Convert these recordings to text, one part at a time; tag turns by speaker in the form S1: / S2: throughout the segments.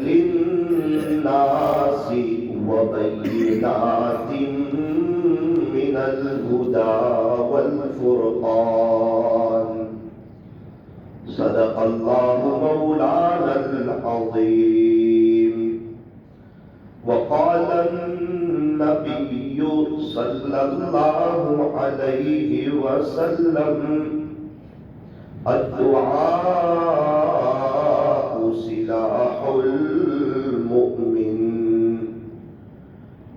S1: للناس وبينات من الهدى والفرقان صدق الله مولانا العظيم. وقال النبي صلى الله عليه وسلم الدعاء سلاح المؤمن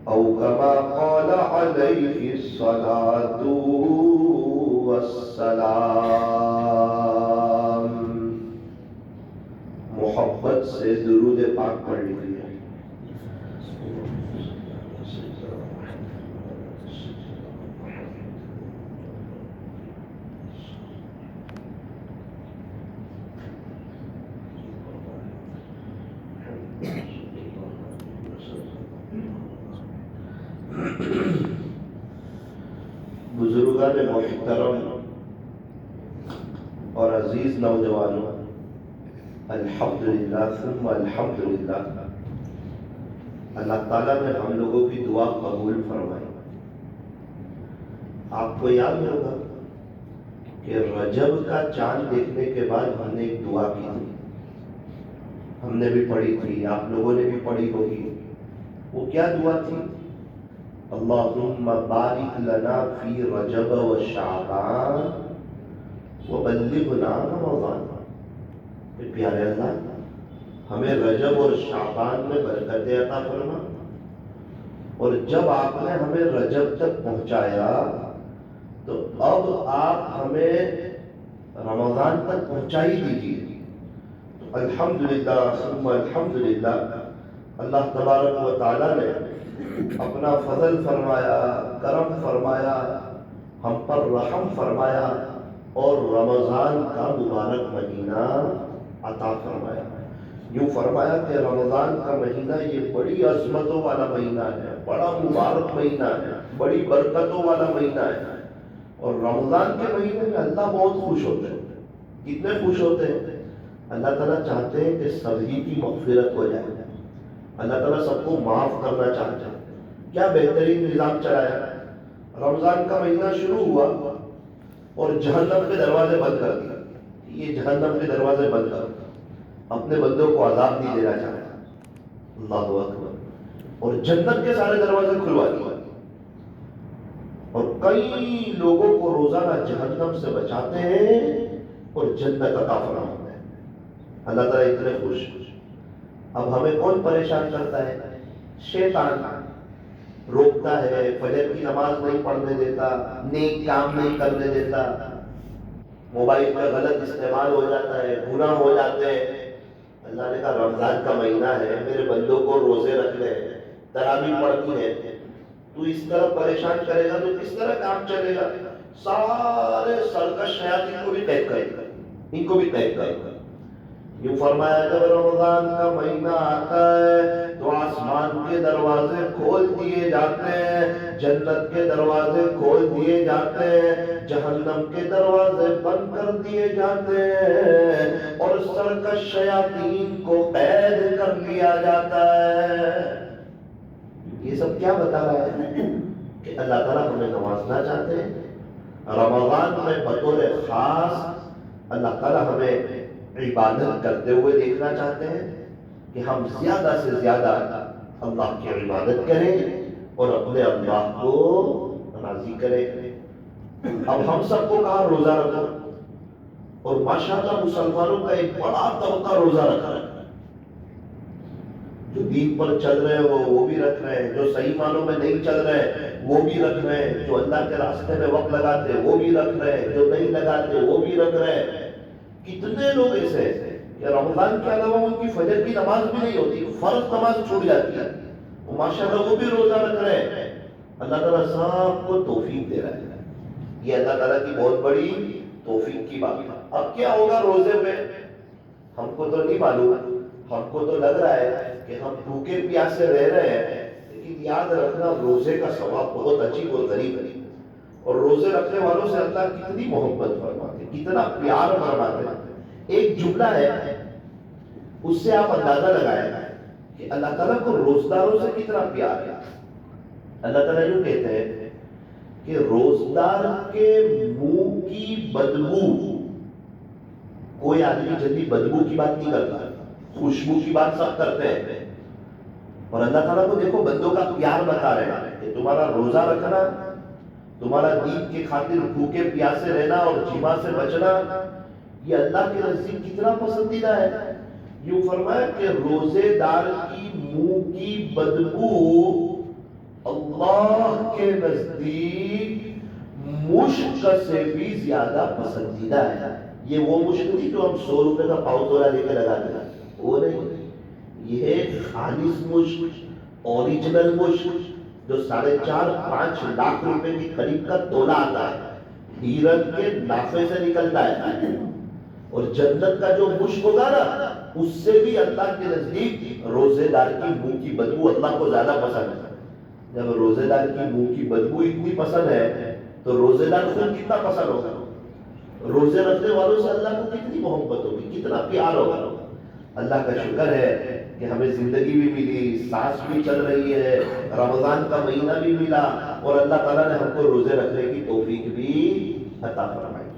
S1: او كما قال عليه الصلاة والسلام. محبت سے درود پاک پڑھ لیجیے. بزرگان محترم اور عزیز نوجوانوں، الحمدللہ ثم الحمدللہ، اللہ تعالیٰ نے ہم لوگوں کی دعا قبول فرمائی. آپ کو یاد ہوگا کہ رجب کا چاند دیکھنے کے بعد ہم نے ایک دعا کی تھی، ہم نے بھی پڑھی تھی، آپ لوگوں نے بھی پڑھی ہوگی. وہ کیا دعا تھی؟ اللہم بارک لنا فی رجب و شعبان وبلغنا رمضان. پیارے اللہ، ہمیں رجب اور شعبان میں برکتیں عطا فرما، اور جب آپ نے ہمیں رجب تک پہنچایا تو اب آپ ہمیں رمضان تک پہنچا ہی دیجیے. الحمدللہ ثم الحمدللہ، اللہ تبارک و تعالیٰ نے اپنا فضل فرمایا، کرم فرمایا، ہم پر رحم فرمایا اور رمضان کا مبارک مہینہ عطا فرمایا. یوں فرمایا کہ رمضان کا مہینہ یہ بڑی عظمتوں والا مہینہ ہے، بڑا مبارک مہینہ ہے، بڑی برکتوں والا مہینہ ہے. اور رمضان کے مہینے میں اللہ بہت خوش ہوتے ہیں. کتنے خوش ہوتے ہیں؟ اللہ تعالیٰ چاہتے ہیں کہ سبھی کی مغفرت ہو جائے، اللہ تعالیٰ سب کو معاف کرنا چاہتے ہیں. کیا بہترین نظام چلایا. رمضان کا مہینہ شروع ہوا اور جہنم کے دروازے بند کر دیا. یہ جہنم کے دروازے بند کر دیا، اپنے بندوں کو عذاب نہیں دینا چاہتا. اللہ اکبر. اور جنت کے سارے دروازے کھلوا دیے اور کئی لوگوں کو روزانہ جہنم سے بچاتے ہیں اور جنت عطا فرماتے ہیں. اللہ تعالیٰ اتنے خوش. اب ہمیں کون پریشان کرتا ہے؟ شیطان روکتا ہے، فجر کی نماز نہیں پڑھنے دیتا، نیک کام نہیں کرنے دیتا، موبائل کا غلط استعمال ہو جاتا ہے، گناہ ہو جاتے ہیں. اللہ نے کہا رمضان کا مہینہ ہے، میرے بندوں کو روزے رکھنے ہیں، تراویح پڑھتی ہے. تو اس طرح پریشان کرے گا تو کس طرح کام چلے گا؟ سارے سرکش شیاطین کو بھی قید کرے گا، ان کو بھی قید کرے گا. یوں فرمایا جب رمضان کا مہینہ آتا ہے تو آسمان کے دروازے کھول دیے جاتے ہیں، جنت کے دروازے کھول دیے جاتے ہیں، جہنم کے دروازے بند کر دیے جاتے ہیں اور سرکش شیاطین کو قید کر لیا جاتا ہے. یہ سب کیا بتا رہا ہے؟ کہ اللہ تعالیٰ ہمیں نوازنا چاہتے ہیں. رمضان میں بطور خاص اللہ تعالیٰ ہمیں عبادت کرتے ہوئے دیکھنا چاہتے ہیں کہ ہم زیادہ سے زیادہ اللہ کی عبادت کریں اور اپنے اللہ کو راضی کریں. اب ہم سب کو کہا روزہ رکھو، اور ماشاءاللہ مسلمانوں کا ایک بڑا طبقہ روزہ رکھ رہا ہے. جو دین پر چل رہے ہیں وہ بھی رکھ رہے ہیں، جو صحیح معنوں میں نہیں چل رہے ہیں وہ بھی رکھ رہے ہیں، جو اللہ کے راستے میں وقت لگاتے ہیں وہ بھی رکھ رہے ہیں، جو نہیں لگاتے وہ بھی رکھ رہے ہیں. کتنے لوگ ایسے ہیں کہ رمضان کے علاوہ ان کی فجر کی نماز بھی نہیں ہوتی، فرض نماز چھوٹ جاتی ہے، وہ ماشاءاللہ وہ بھی روزہ رکھ رہے ہیں. اللہ تعالیٰ سب کو توفیق دے رہا ہے. یہ اللہ تعالیٰ کی بہت بڑی توفیق کی بات ہے. اب کیا ہوگا روزے میں ہم کو تو نہیں معلوم، ہم کو تو لگ رہا ہے کہ ہم بھوکے پیاسے رہ رہے ہیں، لیکن یاد رکھنا روزے کا ثواب بہت عجیب اور غریب ہے. اور روزے رکھنے والوں سے اللہ کتنی محبت فرماتے، کتنا پیار فرماتے. ایک جملہ ہے، اس سے آپ اندازہ لگائیں کہ اللہ تعالیٰ کو روزداروں سے کتنا پیار ہے. اللہ تعالیٰ یوں کہتے ہیں کہ روزدار کے منہ کی بدبو، کوئی آدمی جلدی بدبو کی بات نہیں کرتا، خوشبو کی بات سب کرتے ہیں. اور اللہ تعالیٰ کو دیکھو بندوں کا پیار بتا رہے ہیں کہ تمہارا روزہ رکھنا، تمہارا دین کی خاطر بھوکے پیاسے رہنا اور جیوا سے بچنا، یہ اللہ کے نزدیک کتنا پسندیدہ ہے. یوں فرمایا کہ روزے دار کی منہ کی بدبو اللہ کے نزدیک مشک سے بھی زیادہ پسندیدہ ہے. یہ وہ مشک نہیں جو ہم 100 روپے کا پاؤ تولا لے کے لگاتے ہیں، وہ نہیں. یہ خالص مشک، اوریجنل مشک جو 4.5-5 لاکھ روپے کی قریب کا تولا آتا ہے، ہیرن کے نافے سے نکلتا ہے. اور جنت کا جو مشک ہوگا نا، اس سے بھی اللہ کے نزدیک روزے دار کی منہ کی بدبو اللہ کو زیادہ پسند ہے. جب روزے دار کی منہ کی بدبو اتنی پسند ہے تو روزے دار خود کتنا پسند ہوگا. روزے رکھنے والوں سے اللہ کو کتنی محبت ہوگی، کتنا پیار ہوگا. اللہ کا شکر ہے کہ ہمیں زندگی بھی ملی، سانس بھی چل رہی ہے، رمضان کا مہینہ بھی ملا، اور اللہ تعالیٰ نے ہم کو روزے رکھنے کی توفیق بھی عطا فرمائی.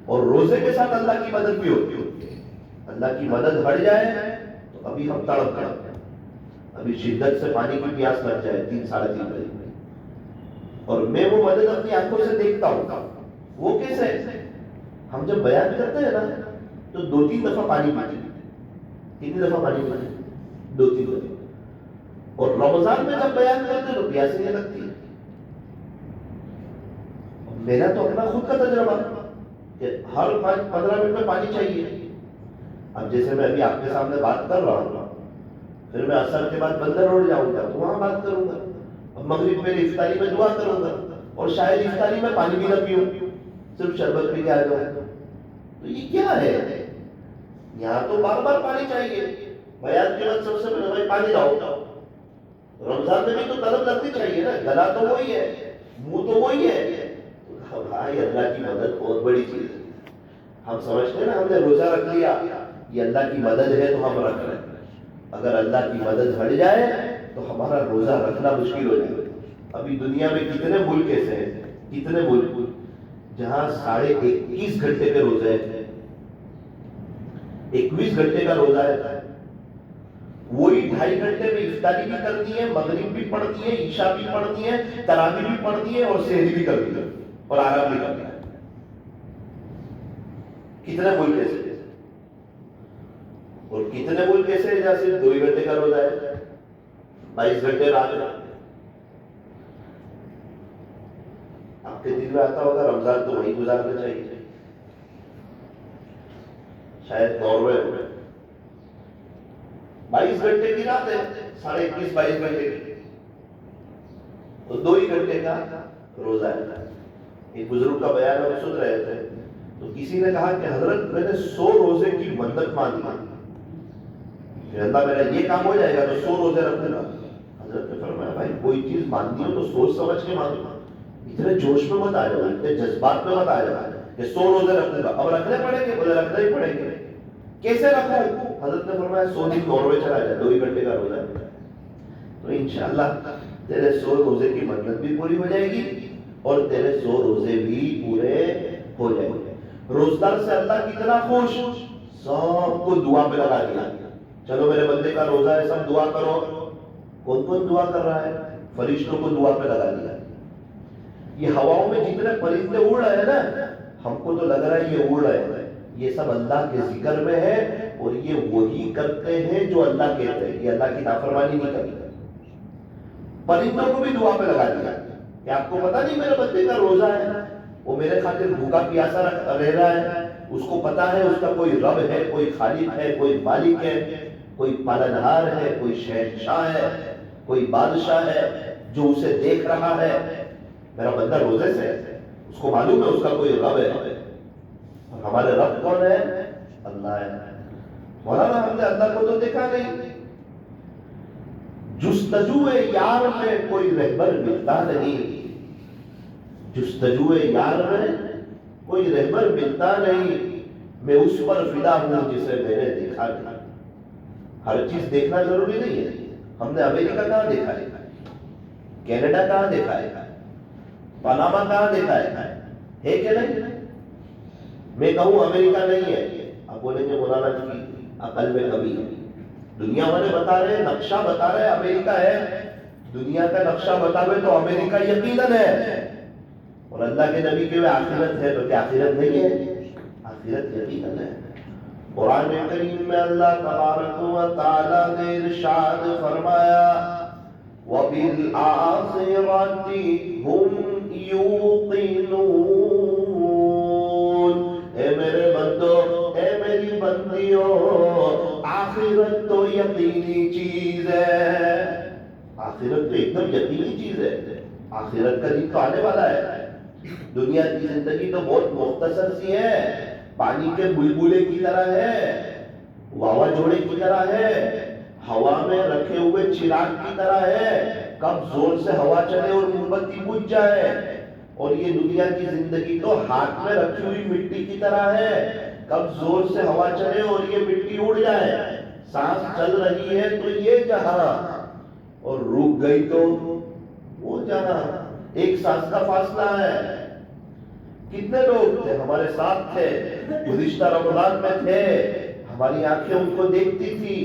S1: اور روزے کے ساتھ اللہ کی مدد بھی ہوتی ہے. اللہ کی مدد ہٹ جائے تو ابھی ہم تڑپ گئے، ابھی شدت سے پانی کی پیاس لگ جائے 3-3:30 بجے، اور میں وہ مدد اپنی آنکھوں سے دیکھتا ہوں. وہ کیسے؟ ہم جب بیان کرتے ہیں نا تو 2-3 دفعہ پانی پیتے ہیں. کتنی دفعہ پانی پیتے ہیں؟ 2-3 دفعہ. اور رمضان میں جب بیان کرتے ہیں تو پیاس نہیں لگتی. میرا تو اپنا خود کا تجربہ کہ ہر 15 منٹ میں پانی چاہیے. اب جیسے میں ابھی آپ کے سامنے بات کر رہا ہوں، پھر میں عصر کے بعد بندر روڈ جاؤں گا تو وہاں بات کروں گا. اب مغرب میں افطاری میں دعا کروں گا، اور شاید افطاری میں پانی بھی نہ پیوں، صرف شربت پی کے آ جاؤں. تو یہ کیا ہے؟ یہاں تو بار بار پانی چاہیے. بیان کے بعد سب سے پہلے بھائی پانی لاؤ. رمضان میں بھی تو طلب لگنی چاہیے نا، گلا تو وہی ہے، منہ تو وہی ہے. بھائی اللہ کی مدد بہت بڑی چیز ہے. ہم سمجھتے ہیں نا ہم نے روزہ رکھ لیا، یہ اللہ کی مدد ہے تو ہم رکھ رہے ہیں. اگر اللہ کی مدد ہٹ جائے تو ہمارا روزہ رکھنا مشکل ہو جائے. ابھی دنیا میں کتنے ملک ایسے ہیں، کتنے ملک جہاں 21.5 گھنٹے کے روزے ہیں. 21 گھنٹے کا روزہ ہے، وہی 2.5 گھنٹے میں افطاری بھی کرنی ہے، مغرب بھی پڑھنی ہے، عشاء بھی پڑھنی ہے، تراویح بھی پڑھنی ہے، اور سحری بھی کرنی ہے، اور آرام بھی کرنا ہے. کتنے ملک ایسے، اور کتنے ملک ایسے ہیں جہاں صرف 2 گھنٹے کا روزہ ہے، 22 گھنٹے رات ہے. آپ کے دل میں آتا ہوگا رمضان تو وہیں گزارنا چاہیے. شاید ناروے میں 22 گھنٹے کی رات ہے، 21.5-22 گھنٹے کی، تو 2 ہی گھنٹے کا روزہ ہے. ایک بزرگ کا بیان ہم سن رہے تھے تو کسی نے کہا کہ حضرت میں نے 100 روزے کی منت مانگی کہ اللہ میرا یہ کام ہو جائے گا تو 100 روزے رکھوں گا. حضرت نے فرمایا بھائی کوئی چیز مانگنی ہو تو سوچ سمجھ کے مانگو، اتنے جوش میں مت آ جاؤ، اتنے جذبات میں مت آ جاؤ کہ 100 روزے رکھوں گا. اب رکھنے پڑیں گے، بولے رکھنے ہی پڑیں گے. کیسے رکھوں؟ حضرت نے فرمایا 100 دن ناروے چلا جائے، 2 ہی گھنٹے کا روزہ ہے، تو انشاءاللہ تیرے 100 روزے کی منت بھی پوری ہو جائے گی اور تیرے 100 روزے بھی پورے ہو جائیں گے. روزدار سے اللہ کتنا خوش، سب کو دعا پہ لگا دیا. چلو میرے بندے کا روزہ ہے، سب دعا کرو. کون کون دعا کر رہا ہے؟ فرشتوں کو دعا پہ لگا دیا. یہ ہواؤں میں جتنے پرندے اڑ رہے ہیں نا، ہم کو تو لگ رہا ہے یہ اڑ رہے ہیں، یہ سب اللہ کے ذکر میں ہے، اور یہ وہی کرتے ہیں جو اللہ کہتے ہیں، یہ اللہ کی نافرمانی نہیں کرتے. پرندوں کو بھی دعا پہ لگا دیا کہ آپ کو پتا نہیں میرے بندے کا روزہ ہے، وہ میرے خاطر بھوکا پیاسا رہ رہا ہے، اس کو پتا ہے اس کا کوئی رب ہے، کوئی خالق ہے، کوئی مالک ہے، کوئی پالنہار ہے، کوئی شہنشاہ ہے، کوئی بادشاہ ہے جو اسے دیکھ رہا ہے. میرا بندہ روزے سے ہے، اس کو معلوم ہے اس کا کوئی رب ہے. اور ہمارے رب کون ہے؟ اللہ ہے. مولانا ہم نے اللہ کو تو دیکھا نہیں. جستجو یار میں کوئی رہبر ملتا نہیں، جستجو یار میں کوئی رہبر ملتا نہیں، میں اس پر فدا ہوں جسے میں نے دیکھا نہیں. ہر چیز دیکھنا ضروری نہیں ہے. ہم نے امریکہ کہاں دیکھا ہے؟ کینیڈا کہاں دیکھا ہے؟ پاناما کہاں دیکھا ہے کہ نہیں؟ میں کہوں امریکہ نہیں ہے، آپ بولیں گے مولانا کی عقل میں کمی ہے. دنیا والے بتا رہے، نقشہ بتا رہے امریکہ ہے. دنیا کا نقشہ بتاوے تو امریکہ یقیناً ہے. اور اللہ کے نبی کے آخرت ہے تو کیا آخرت نہیں ہے؟ آخرت یقیناً ہے. قرآن کریم میں اللہ تبارک و تعالیٰ نے ارشاد فرمایا وَبِالْآخِرَةِ هُمْ يُوقِنُونَ. اے میرے بندو، اے میری بندیوں، آخرت تو یقینی چیز ہے. آخرت تو ایک دم یقینی چیز ہے. آخرت کا دن تو آنے والا ہے. دنیا کی زندگی تو بہت مختصر سی ہے، پانی کے بلبلے کی طرح ہے، واوا جوڑے کی طرح ہے، ہوا میں رکھے ہوئے چراغ کی طرح ہے. کب زور سے ہوا چلے اور موم بتی بجھ جائے. اور یہ دنیا کی زندگی تو ہاتھ میں رکھی ہوئی مٹی کی طرح ہے، کب زور سے ہوا چلے اور یہ مٹی اڑ جائے. سانس چل رہی ہے تو یہ جہاں، اور رک گئی تو وہ جہاں. ایک سانس کا فاصلہ ہے. کتنے لوگ تھے ہمارے ساتھ تھے، گزشتہ رمضان میں تھے، ہماری آنکھیں ان کو دیکھتی تھی،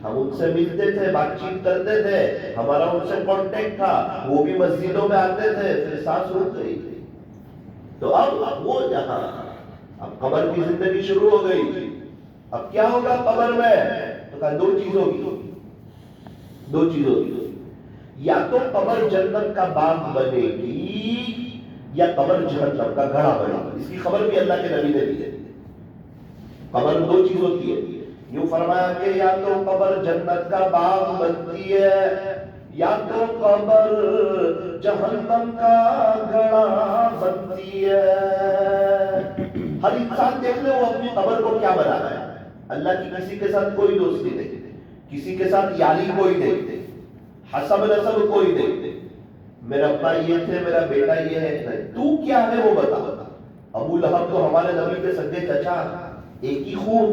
S1: ہم ان سے ملتے تھے، بات چیت کرتے تھے، ہمارا ان سے کانٹیکٹ تھا، وہ بھی مسجدوں میں آتے تھے. پھر سانس رک گئی. تو اب وہ جہاں، اب قبر کی زندگی شروع ہو گئی. اب کیا ہوگا قبر میں؟ تو کہا دو چیز ہوگی. دو چیز ہوگی، یا تو قبر جنت کا باغ بنے گی یا قبر جہنم کا گڑھا بنے گی. اس کی خبر بھی اللہ کے نبی نے دی ہے. قبر دو چیز ہوتی ہے. یوں فرمایا کہ یا تو قبر جنت کا باغ بنتی ہے یا تو قبر جہنم کا گڑھا بنتی ہے. ہر انسان دیکھ لے وہ اپنی قبر کو کیا بنا رہا ہے. اللہ کی کسی کے ساتھ کوئی دوستی نہیں، کسی کے ساتھ یاری کوئی نہیں، حسب نسب کوئی نہیں. میرا ابا یہ تھے، میرا بیٹا یہ ہے، نہیں. تو کیا ہے وہ بتا. ابو لہب تو ہمارے نبی کے سگے چچا، ایک ہی خون،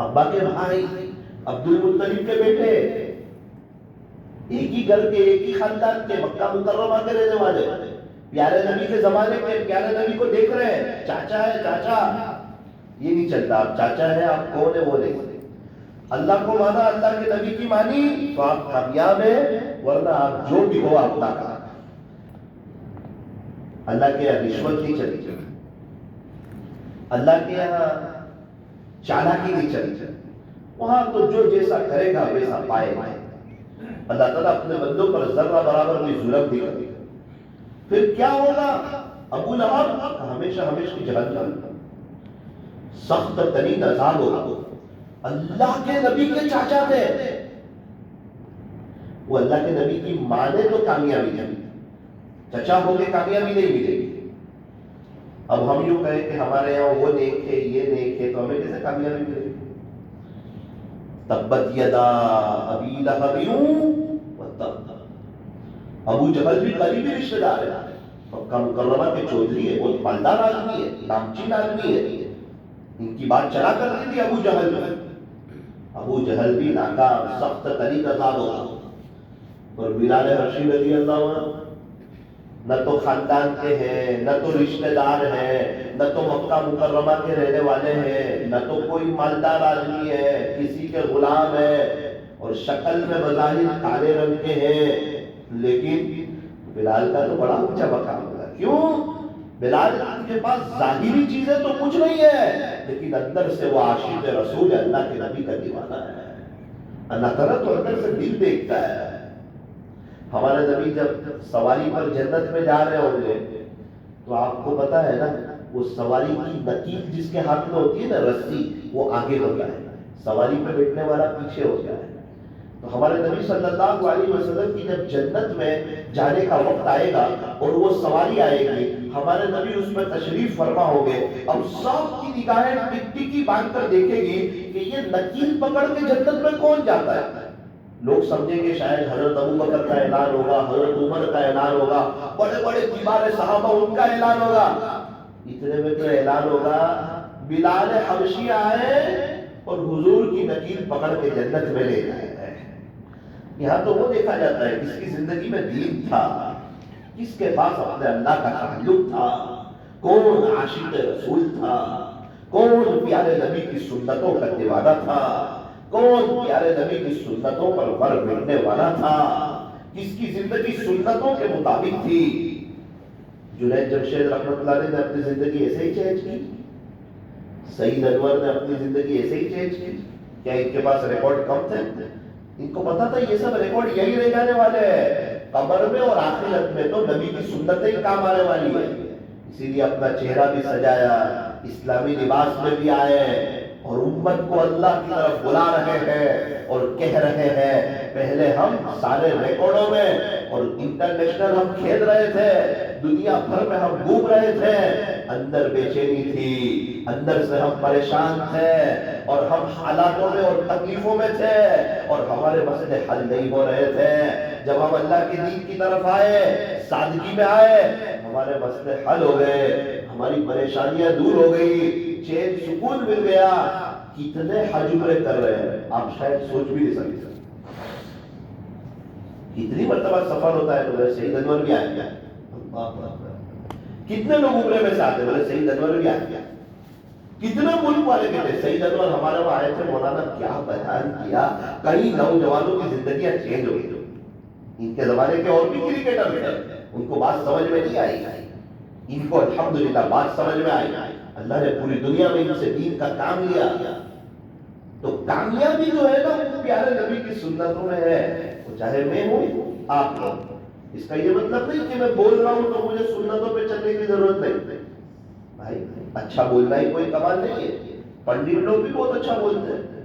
S1: ابا کے بھائی، عبد المطلب کے بیٹے، ایک ہی گھر کے، ایک ہی خاندان کے، مکہ مکرمہ کے رہنے والے، پیارے نبی کے زمانے کے. پیارے نبی کو دیکھ رہے ہیں، چاچا ہے چاچا. یہ نہیں چلتا، آپ چاچا ہے، آپ کون ہے وہ نہیں. اللہ کو مانا، اللہ کے نبی کی مانی تو آپ کامیاب ہیں، ورنہ آپ جو بھی ہو آپ ناکام. اللہ کے یہاں رشوت نہیں چلی، اللہ کے یہاں چالاکی نہیں چلی. وہاں تو جو جیسا کرے گا ویسا پائے گا. اللہ تعالیٰ اپنے بندوں پر ذرہ برابر بھی ظلم نہیں کرے گا. پھر کیا ہوگا؟ ابو لہب ہمیشہ ہمیشہ کی جہنم، سخت ترین عذاب ہوگا. اللہ کے نبی کے چاچا تھے، وہ اللہ کے نبی کی ماں نے تو کامیابی دی، چچا ہو کے کامیابی نہیں ملے گی. اب ہم یوں کہیں کہ ہمارے یہاں وہ نیک ہے، یہ نیک ہے، تو ہمیں کیسے کامیابی ملے گی؟ تبت یدا ابی لہب وتب. ابو جہل بھی قریبی رشتہ دار ہے، مکہ مکرمہ کے چودھری ہے، بہت مالدار آدمی ہے، نامچین آدمی ہے. ان کی بات چلا کرتی تھی ابو جہل میں. ابو جہل بھی ناکام، سخت ترین عذاب ہوگا. اور بلال حبشی رضی اللہ عنہ نہ تو خاندان کے ہیں، نہ تو رشتہ دار ہیں، نہ تو مکہ مکرمہ کے رہنے والے ہیں، نہ تو کوئی مالدار آدمی ہے، کسی کے غلام ہے، اور شکل میں بظاہر کالے رنگ کے ہیں. لیکن بلال کا تو بڑا اونچا مقام ہوگا. کیوں؟ بلال کے پاس ظاہری چیزیں تو کچھ نہیں ہے، لیکن اندر سے وہ عاشق رسول ہے، اللہ کے نبی کا دیوانہ ہے. اللہ تعالیٰ تو اندر سے دل دیکھتا ہے. ہمارے نبی جب سواری پر جنت میں جا رہے ہوں گے تو آپ کو پتا ہے نا، وہ سواری کی نکیل جس کے ہاتھ میں ہوتی ہے نا، رسی، وہ آگے ہوتا ہے، سواری پہ بیٹھنے والا پیچھے ہوتا ہے. تو ہمارے نبی صلی اللہ علیہ وسلم کی جب جنت میں جانے کا وقت آئے گا اور وہ سواری آئے گی، ہمارے نبی اس میں تشریف فرما ہوں گے. اب سب کی نگاہیں ٹک ٹکی باندھ کر دیکھے گی کہ یہ نکیل پکڑ کے جنت میں کون جاتا ہے. لوگ سمجھیں گے شاید حضرت ابو بکر کا اعلان ہوگا، حضرت عمر کا اعلان ہوگا، بڑے بڑے کبار صحابہ ان کا اعلان ہوگا. اتنے میں تو اعلان ہوگا بلال حبشی آئے اور حضور کی نکیل پکڑ کے جنت میں لے جایا ہے۔ یہاں تو وہ دیکھا جاتا ہے کس کی زندگی میں دین تھا، کس کے پاس اپنے اللہ کا تعلق تھا، کون عاشق رسول تھا، کون پیارے نبی کی سنتوں کا دیوانہ تھا، کون پیارے نبی کی سنتوں پر مر مٹنے والا تھا، کس کی زندگی سنتوں کے مطابق تھی۔ جنید جمشید رحمۃ اللہ علیہ نے اپنی زندگی ایسے ہی چینج کی، سعید انور نے اپنی زندگی ایسے ہی چینج کی۔ کیا ان کے پاس ریکارڈ کم تھے؟ ان کو پتا تھا یہ سب ریکارڈ یہی رہ جانے والے ہیں، قبر میں اور آخرت میں تو نبی کی سنتیں ہی کام آنے والی ہے۔ اسی لیے اپنا چہرہ بھی سجایا، اسلامی لباس میں بھی آئے اور امت کو اللہ کی طرف بلا رہے ہیں اور کہہ رہے ہیں پہلے ہم سارے ریکارڈوں میں اور انٹرنیشنل ہم کھیل رہے تھے، دنیا بھر میں ہم گھوم رہے تھے، اندر بے چینی تھی، اندر سے ہم پریشان تھے اور ہم حالاتوں میں اور تکلیفوں میں تھے اور ہمارے مسئلے حل نہیں ہو رہے تھے۔ جب ہم اللہ کے دین کی طرف آئے، سادگی میں آئے، ہمارے مسئلے حل ہو گئے، ہماری پریشانیاں دور ہو گئی، چین سکون مل گیا۔ کتنے حج عمرے کر رہے ہیں آپ شاید سوچ بھی نہیں سکتے، کتنی مرتبہ سفر ہوتا ہے تو سعید انور بھی آئے گا، کتنے لوگ عمرے میں سے آتے بولے سعید انور بھی آئے گا، کتنے ملک والے کہتے سعید انور ہمارے وہاں آئے تھے، مولانا کیا بیان کیا، کئی نوجوانوں کی زندگیاں چینج ہو گئی۔ ان کے زمانے کے اور بھی کرکٹر تھے، ان کو بات سمجھ میں نہیں آئی، ان کو الحمدللہ بات سمجھ میں آئی، اللہ نے پوری دنیا میں ان سے دین کا کام لیا۔ تو کامیابی جو ہے نا وہ پیارے نبی کی سنتوں میں ہے، وہ چاہے میں ہوں آپ ہو۔ اس کا یہ مطلب نہیں کہ میں بول رہا ہوں تو مجھے سنتوں پہ چلنے کی ضرورت نہیں، بھائی اچھا بولنا ہی کوئی کمال نہیں ہے، پنڈت لوگ بھی بہت اچھا بولتے ہیں،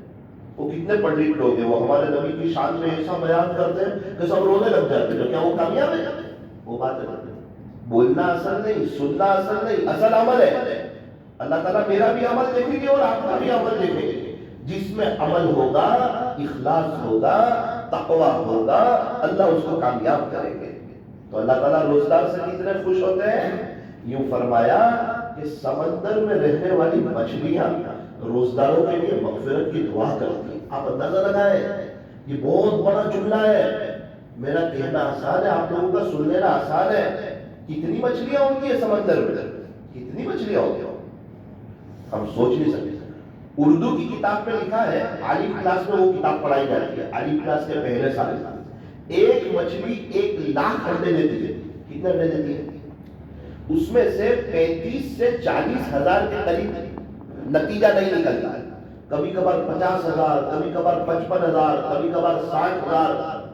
S1: وہ کتنے پنڈت لوگ ہیں وہ ہمارے نبی کی شان میں ایسا بیان کرتے ہیں کہ سب رونے لگ جاتے ہیں، کیا وہ کامیاب ہے؟ وہ بات ہے، بولنا اصل نہیں، سننا اصل نہیں، اصل عمل ہے۔ اللہ تعالیٰ میرا بھی عمل دیکھیں گے اور آپ کا بھی عمل دیکھیں گے، جس میں عمل ہوگا، اخلاص ہوگا، تقویٰ ہوگا، اللہ اس کو کامیاب کریں گے۔ تو اللہ تعالیٰ روزگار سے کتنے خوش ہوتے ہیں؟ یوں فرمایا کہ سمندر میں رہنے والی مچھلیاں روزداروں کے لیے مغفرت کی دعا کرتی ہیں۔ آپ اندازہ لگائیں، یہ بہت بڑا جملہ ہے، میرا کہنا آسان ہے، آپ لوگوں کا سن لینا آسان ہے۔ کتنی مچھلیاں ہوتی ہیں سمندر میں؟ کتنی مچھلیاں ہوتی ہیں ہم سوچ نہیں سکتے۔ اردو کی کتاب میں لکھا ہے، عالم کلاس میں وہ کتاب پڑھائی جاتی ہے، عالم کلاس کے پہلے سال، ایک مچھلی 1,00,000 انڈے دیتی ہے۔ کتنے انڈے دیتی ہے؟ اس میں سے 35 سے 40 ہزار کے قریب نتیجہ نہیں نکلتا ہے، کبھی کبھار 50,000، کبھی کبھار 55,000، کبھی کبھار 60,000۔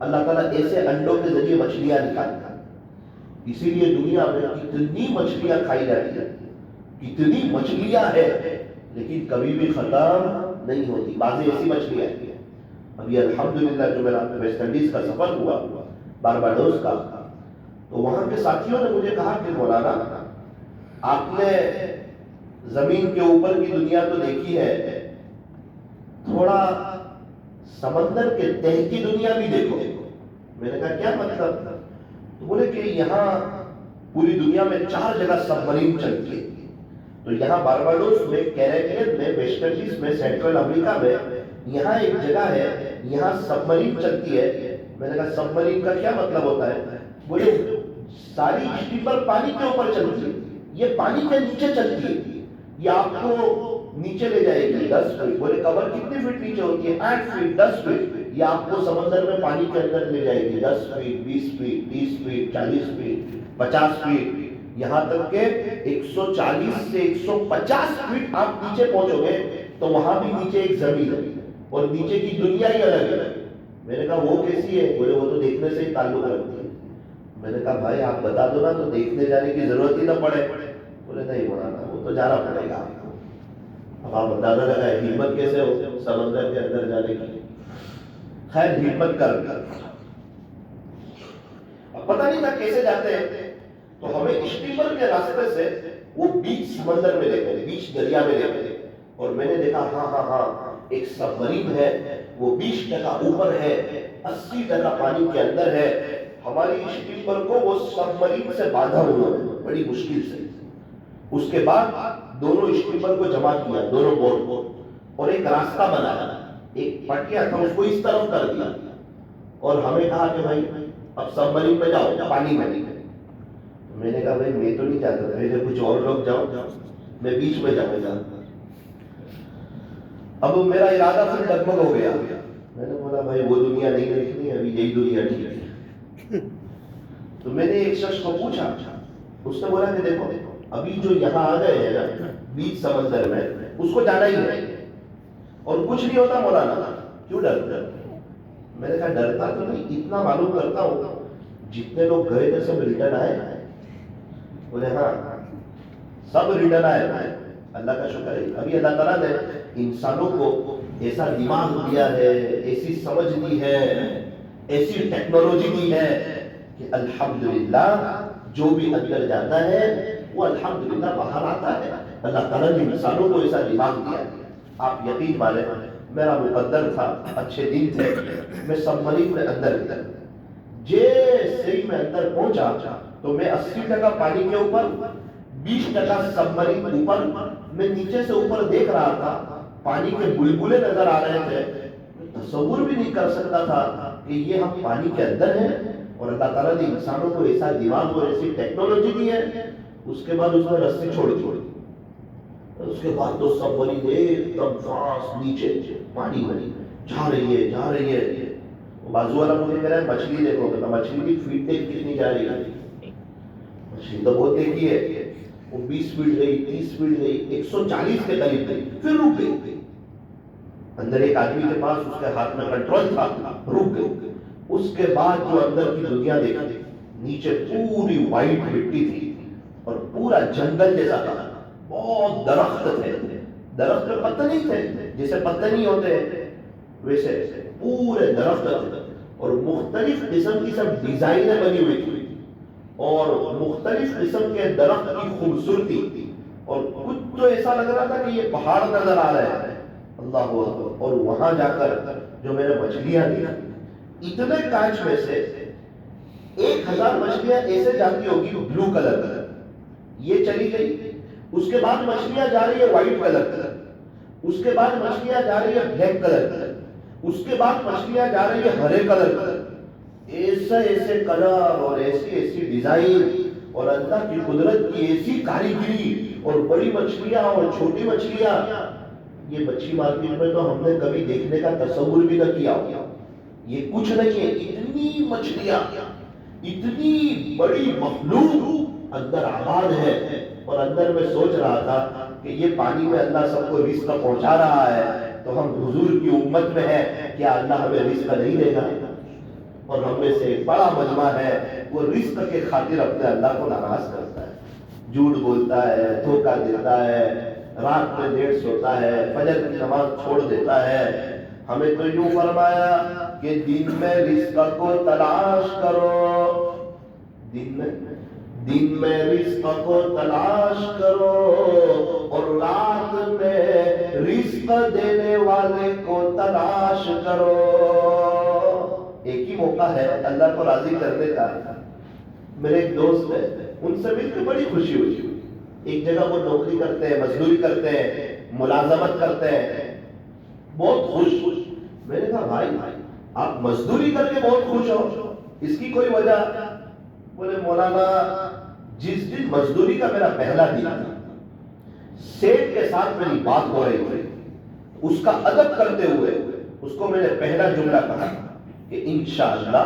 S1: اللہ تعالیٰ ایسے انڈوں کے ذریعے مچھلیاں نکالتا ہے۔ اسی لیے دنیا میں کتنی مچھلیاں کھائی جاتی ہیں، کتنی مچھلیاں ہیں، لیکن کبھی بھی ختم نہیں ہوتی۔ بعضی ایسی مچھلیاں ہیں، ابھی الحمدللہ جو میرا ویسٹ انڈیز کا سفر ہوا بارباڈوس کا، تو وہاں کے ساتھیوں نے مجھے کہا کہ مولانا آپ نے زمین کے اوپر کی دنیا تو دیکھی ہے، تھوڑا سمندر کے تہ کی دنیا بھی دیکھو۔ میں نے کہا کیا مطلب؟ تو بولے کہ یہاں پوری دنیا میں 4 جگہ سب مرین چلتی ہے، تو یہاں بارباڈوس میں، کیریبین میں، ویسٹ انڈیز میں، سینٹرل امریکہ میں یہاں ایک جگہ ہے، یہاں سب مرین چلتی ہے۔ میں نے کہا سب مرین کا کیا مطلب ہوتا ہے؟ بولے ساری اسٹیمر پانی کے اوپر چلتی ہے، یہ پانی کے نیچے چلتی ہے، یہ آپ کو نیچے لے جائے گی 10 فٹ۔ بولے قبر کتنی فٹ نیچے ہوتی ہے؟ 8 فٹ، 10 فٹ۔ یہ آپ کو سمندر میں پانی کے اندر لے جائے گی 10 foot, 20 foot, 30 foot, 40 foot, 50 foot, یہاں تک کہ 140 سے 150 فٹ آپ نیچے پہنچو گے تو وہاں بھی نیچے ایک زمین ہے اور نیچے کی دنیا ہی الگ ہے۔ میں نے کہا وہ کیسی ہے؟ بولے وہ تو دیکھنے سے ہی تعلق رکھتی ہے۔ میں نے کہا بھائی آپ بتا دو نا تو دیکھنے جانے کی ضرورت ہی نہ پڑے۔ بولے نہیں مولانا وہ تو جانا پڑے گا آپ کو۔ اب آپ اندازہ لگائے ہمت کیسے ہو سمندر کے اندر جانے کی؟ خیر ہمت کر اب پتہ نہیں تھا کیسے جاتے ہیں، تو ہمیں اسٹیمر کے راستے سے وہ بیچ سمندر میں لے گئے، بیچ دریا میں لے گئے، اور میں نے دیکھا ہاں ایک سب مرین ہے، وہ 20% اوپر ہے، 80% پانی کے اندر ہے۔ ہماری اسٹیمر کو وہ سب مرین سے باندھا ہوا ہے بڑی مشکل سے۔ اس کے بعد دونوں اسٹیمر کو جمع کیا، دونوں بوٹ کو، اور ایک راستہ بنایا، ایک پٹیا تھا اس کو اس طرف کر دیا، اور ہمیں کہا کہ بھائی اب سب مرین میں جاؤ پانی میں۔ میں نے کہا بھائی میں تو نہیں چاہتا تھا، میرے کچھ اور لوگ جاؤ، میں بیچ میں جاؤں گا۔ اب میرا ارادہ پھر ڈگمگ ہو گیا، میں نے بولا بھائی وہ دنیا نہیں دیکھنی، ابھی یہی دنیا ٹھیک ہے۔ تو میں نے ایک شخص کو پوچھا، اس نے بولا کہ دیکھو ابھی جو یہاں آ گئے ہیں نا بیچ سمندر میں، اس کو جانا ہی ہے اور کچھ نہیں ہوتا مولانا، کیوں ڈرتا؟ میں نے کہا ڈرتا تو نہیں، اتنا معلوم کرتا ہوں جتنے لوگ گئے تھے سب ریٹرن آئے؟ بولے ہاں سب ریٹرن آئے، اللہ کا شکر ہے۔ ابھی اللہ تعالیٰ نے انسانوں کو ایسا دماغ دیا ہے، ایسی سمجھ دی ہے، ایسی ٹیکنالوجی دی ہے کہ الحمدللہ جو بھی اندر جاتا ہے وہ الحمدللہ باہر آتا ہے۔ اللہ تعالیٰ نے انسانوں کو ایسا دماغ دیا ہے۔ آپ یقین مانیں میرا مقدر تھا، اچھے دن تھے، میں سب مرین میں اندر گیا، جیسے ہی میں اندر پہنچا تو میں 80% پانی کے اوپر، 20% سب مرین اوپر، میں نیچے سے اوپر دیکھ رہا تھا، پانی کے بلبلے نظر آ رہے تھے۔ تصور بھی نہیں کر سکتا تھا کہ یہ ہم پانی کے اندر ہیں، اور اللہ تعالیٰ نے انسانوں کو ایسا دماغ اور ایسی ٹیکنالوجی دی ہے۔ اس کے بعد اس نے رسی چھوڑ دی، اس کے بعد تو سب مرین ایک دم فاسٹ نیچے پانی میں جا رہی ہے۔ بازو والا مجھے کہہ رہا ہے مچھلی دیکھو، کہ مچھلی کی فیٹ دیکھ کتنی جا رہی ہے؟ مچھلی تو بہت دیکھی ہے، وہ 20 فیٹ گئی، 30 فیٹ گئی، 140 کے قریب گئی، پھر رک گئی۔ اندر ایک آدمی کے پاس اس کے ہاتھ میں کنٹرول تھا، رک گئی۔ اس کے بعد جو اندر کی دنیا دیکھی، نیچے پوری وائٹ مٹی تھی اور پورا جنگل جیسا تھا، بہت درخت تھے، درخت میں پتے نہیں تھے، جیسے پتے نہیں ہوتے ویسے پورے درخت تھے، اور مختلف قسم کی سب ڈیزائنیں بنی ہوئی تھی، اور مختلف قسم کے درخت کی خوبصورتی، اور کچھ تو ایسا لگ رہا تھا کہ یہ پہاڑ نظر آ رہے ہیں، اللہ اکبر۔ اور وہاں جا کر جو میں نے مچھلیاں دی، اتنے کانچ میں سے 1000 مچھلیاں ایسے جاتی ہوگی بلو کلر، یہ چلی گئی، اس کے بعد مچھلیاں جا رہی ہے وائٹ کلر، اس کے بعد مچھلیاں جا رہی ہے بلیک کلر، اس کے بعد مچھلیاں جا رہی ہے ہرے کلر، ایسے کلر اور ایسی ڈیزائن، اور اللہ کی قدرت کی ایسی کاریگری، اور بڑی مچھلیاں اور چھوٹی مچھلیاں۔ یہ مچھلی مارکیٹ میں تو ہم نے کبھی دیکھنے کا تصور بھی نہ کیا ہوگا، یہ کچھ نہیں ہے، اتنی مچھلیاں، اتنی بڑی مخلوق اندر آباد ہے۔ اور اندر میں سوچ رہا تھا کہ یہ پانی میں اللہ سب کو رزق پہنچا رہا ہے، تو ہم حضور کی امت میں ہیں، کیا اللہ ہمیں رزق نہیں دے گا؟ اور ہم میں سے ایک بڑا مجمع ہے وہ رزق کے خاطر اپنے اللہ کو ناراض کرتا ہے، جھوٹ بولتا ہے، دھوکہ دیتا ہے، رات میں لیٹ سوتا ہے، فجر کی نماز چھوڑ دیتا ہے۔ ہمیں تو یوں فرمایا کہ دن میں رزق کو تلاش کرو، دن میں رزق کو تلاش کرو، اور رات میں رزق دینے والے کو تلاش کرو۔ ایک ہی موقع ہے اللہ کو راضی کرنے کا۔ میرے ایک دوست ہے، ان سے مل کے بڑی خوشی ہوئی، ایک جگہ وہ نوکری کرتے ہیں، مزدوری کرتے ہیں، ملازمت کرتے ہیں، بہت خوش۔ میں نے کہا بھائی آپ مزدوری کر کے بہت خوش ہو، اس کی کوئی وجہ؟ بولے مولانا جس دن مزدوری کا میرا پہلا دن تھا، سیٹ کے ساتھ میری بات ہو رہی تھی، اس کا ادب کرتے ہوئے اس کو میں نے پہلا جملہ کہا کہ انشاءاللہ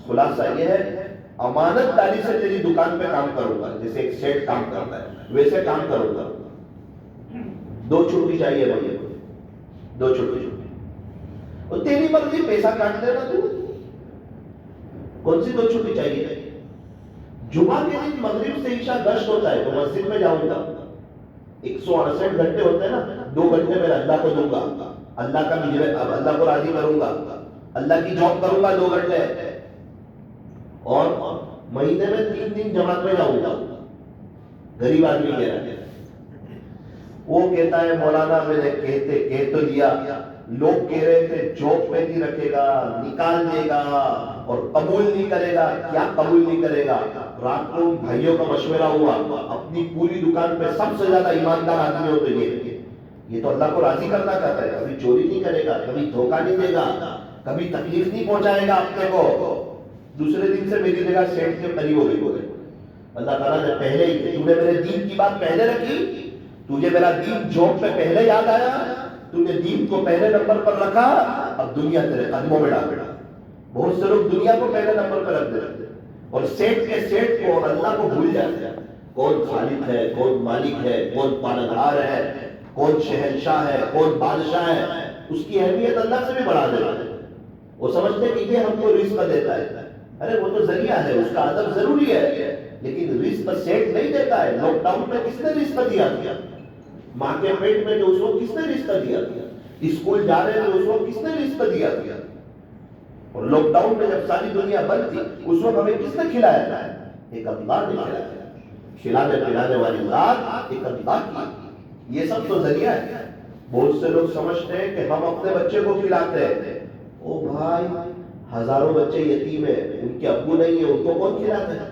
S1: خلاصہ یہ ہے امانت داری سے تیری دکان پہ کام کروں گا، جیسے ایک سیٹ کام کرتا ہے ویسے کام کروں گا۔ 2 چھٹی چاہیے بھائی، 2 چھٹی، اور تیری مرضی، پیسہ کاٹ لینا تو، کون سی 2 چھٹی چاہیے؟ جمعہ کے دن مغرب سے عشاء گشت ہوتا ہے تو مسجد میں جاؤں گا، 168 گھنٹے ہوتے ہیں نا، 2 گھنٹے میں اللہ کو دوں گا، اللہ کا اللہ کو راضی کروں گا، اللہ کی جاب کروں گا 2 گھنٹے، اور مہینے میں 3 دن جماعت میں جاؤں گا۔ غریب آدمی کہہ رہا ہے، وہ کہتا ہے مولانا میں نے کہہ تو دیا، لوگ کہہ رہے تھے جاب پہ نہیں رکھے گا، نکال دے گا، اور قبول نہیں کرے گا۔ کیا قبول نہیں کرے گا؟ رات کو بھائیوں کا مشورہ ہوا، اپنی پوری دکان پہ سب سے زیادہ ایماندار آدمی ہو تو یہ یہ تو اللہ کو راضی کرنا چاہتا ہے. کبھی چوری نہیں کرے گا, کبھی دھوکہ نہیں دے گا, کبھی تکلیف نہیں پہنچائے گا اپنے کو. دوسرے دن سے میری جگہ سیٹ کے قریب ہو گئی. اللہ تعالیٰ نے پہلے ہی, تو نے میرے دین کی بات پہلے رکھی, تجھے میرا دین جوب پہ پہلے یاد آیا, تو نے دین کو پہلے نمبر پر رکھا, اب دنیا تیرے قدموں میں ڈال. بہت سے لوگ دنیا کو پہلے نمبر پہ رکھ دیتے اور سیٹ کے سیٹ کو اور اللہ کو بھول جاتے ہیں. کون خالق ہے, کون مالک ہے, کون پالنہار ہے, کون شہنشاہ ہے, کون بادشاہ ہے, اس کی اہمیت اللہ سے بھی بڑھا دیتا ہے. وہ سمجھتے کہ یہ ہم کو رزق دیتا ہے. ارے وہ تو ذریعہ ہے, اس کا ادب ضروری ہے, لیکن رزق سیٹ نہیں دیتا ہے. لاک ڈاؤن میں کس نے رزق دیا؟ ماں کے پیٹ میں جو اس وقت کس نے رزق دیا؟ اسکول جا رہے تھے اس وقت کس نے رزق دیا؟ اور لاک ڈاؤن میں جب ساری دنیا بند تھی اس وقت ہمیں کس نے کھلایا؟ ایک اللہ نے کھلایا. کھلانے پلانے والی ذات ایک اللہ کی. یہ سب تو ذریعہ ہے. بہت سے لوگ سمجھتے ہیں کہ ہم اپنے بچے کو کھلاتے ہیں. او بھائی, ہزاروں بچے یتیم ہیں, ان کے ابو نہیں ہیں, ان کو کون کھلاتے ہیں؟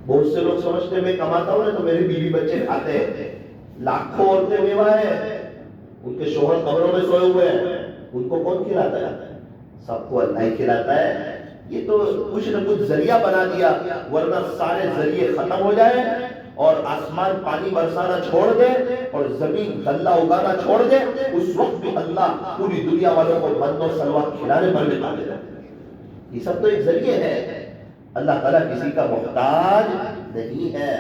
S1: بہت سے لوگ سمجھتے ہیں میں کماتا ہوں نا تو میری بیوی بچے کھاتے ہیں. لاکھوں عورتیں بیوہ ہیں, ان کے شوہر قبروں میں سوئے ہوئے ہیں, ان کو کون کھلاتا ہے؟ سب کو اللہ ہی کھلاتا ہے. یہ تو کچھ نہ کچھ ذریعہ بنا دیا, ورنہ سارے ذریعے ختم ہو جائے اور آسمان پانی برسانا چھوڑ دے اور زمین غلہ اگانا چھوڑ دے, اس وقت بھی اللہ پوری دنیا والوں کو بند و سلوا کھلانے پر بتا دے. یہ سب تو ایک ذریعے ہے. اللہ تعالیٰ کسی کا محتاج نہیں ہے,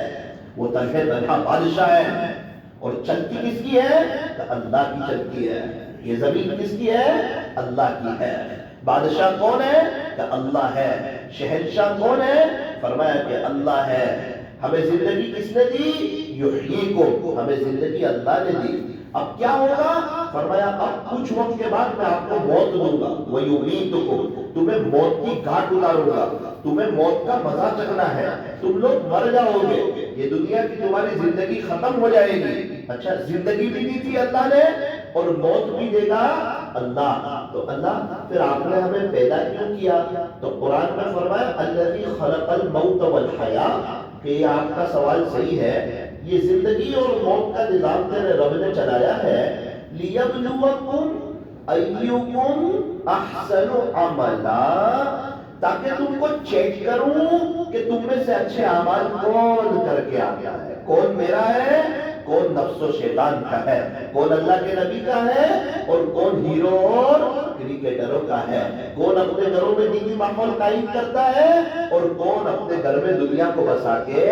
S1: وہ تنہا بادشاہ ہے. اور چلتی کس کی ہے؟ کہ اللہ کی چلتی ہے. یہ زمین کس کی ہے؟ اللہ کی ہے. بادشاہ کون ہے؟ کہ اللہ ہے. شہنشاہ کون ہے؟ فرمایا کہ اللہ ہے. ہمیں زندگی کس نے دی؟ یحییکم, ہمیں زندگی اللہ نے دی. اب کیا ہوگا؟ فرمایا اب کچھ وقت کے بعد میں آپ کو موت دوں گا. وَيُمِيتُكُمْ, تمہیں موت کی گھاٹ اتاروں گا, تمہیں موت کا مزہ چکھنا ہے, تم لوگ مر جاؤ گے, یہ دنیا کی تمہاری زندگی ختم ہو جائے گی. اچھا, زندگی بھی دی تھی اللہ نے اور موت بھی دے گا اللہ. تو اللہ پھر آپ نے ہمیں پیدا کیوں کیا؟ تو قرآن میں فرمایا الذی خلق الموت والحیاۃ, کہ یہ آپ کا سوال صحیح ہے. یہ زندگی اور موت کا نظام تیرے رب نے چلایا ہے لیبلوکم ایکم احسن عملا, تاکہ تم کو چیک کروں کہ تم میں سے اچھے اعمال کون کر کے آیا ہے. کون میرا ہے, کون نفس و شیطان کا ہے, کون اللہ کے نبی کا ہے اور کون ہیرو اور کرکٹروں کا ہے, کون اپنے گھروں میں دینی ماحول قائم کرتا ہے اور کون اپنے گھر میں دنیا کو بسا کے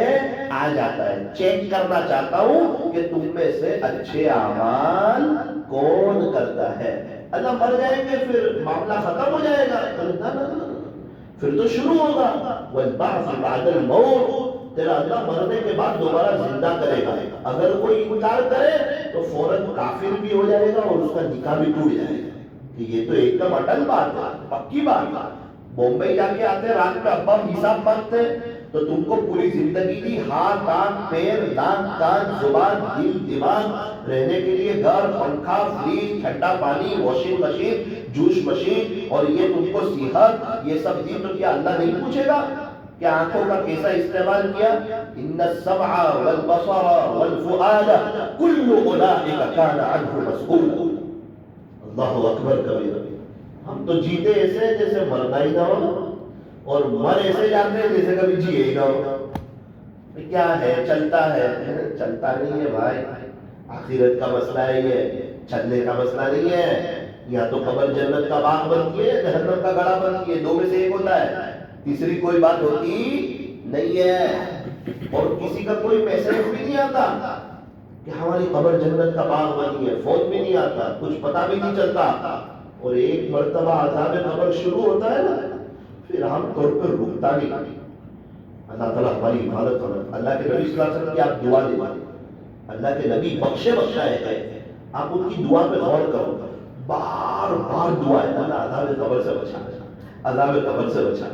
S1: آ جاتا ہے. چیک کرنا چاہتا ہوں کہ تم میں سے اچھے اعمال کون کرتا ہے. اللہ مر جائیں گے پھر معاملہ ختم ہو جائے گا؟ پھر تو شروع ہوگا. والبعث بعد الموت, تیرا اللہ مرنے کے بعد دوبارہ زندہ کرے گا. اگر کوئی انکار کرے تو فوراً کافر بھی ہو جائے گا اور اس کا نکاح بھی ٹوٹ جائے گا. یہ تو ایک دم اٹل بات ہے, پکی بات ہے. بمبئی جا کے آتے رات میں ابا حساب مانگتے تو تم کو پوری زندگی دی, ہاتھ, آنکھ, پیر, ناک, کان, زبان, دل, دماغ, رہنے کے لیے گھر, پنکھا, فریج, ٹھنڈا پانی, واشنگ مشین, جوس مشین, اور یہ تم کو صحت, یہ سب دی تو کیا اللہ نہیں پوچھے گا کہ آنکھوں کا کیسا استعمال کیا؟ ان السمع والبصر والفؤاد کل اولئک کان عنہ مسئولا. اللہ اکبر کبیرہ. ہم تو جیتے ایسے جیسے مرنا ہی نہ ہو اور مر ایسے جاتے ہیں جیسے کبھی جیے ہی نہ ہو. کیا ہے, چلتا ہے, چلتا نہیں ہے بھائی. آخرت کا مسئلہ ہے, یہ چلنے کا مسئلہ نہیں ہے. یا تو قبر جنت کا باغ بنتی ہے, جہنم کا گڑھا بنتی ہے, دو میں سے ایک ہوتا ہے, تیسری کوئی بات ہوتی نہیں ہے. اور کسی کا کوئی میسج بھی نہیں آتا کہ ہماری قبر جنت کا باغ بنی ہے, فون بھی نہیں آتا, کچھ پتہ بھی نہیں چلتا. اور ایک مرتبہ عذاب قبر شروع ہوتا ہے نا, پھر عام طور پر رکتا نہیں. اللہ تعالیٰ ہماری حفاظت کرے. اللہ کے نبی صلی اللہ علیہ وسلم کی آپ دعا دیں, اللہ کے نبی بخشے بخشائے ہیں, آپ ان کی دعا پہ غور کرو. بار بار دعا ہے, اللہ عذاب قبر سے بچا, عذاب قبر سے بچا.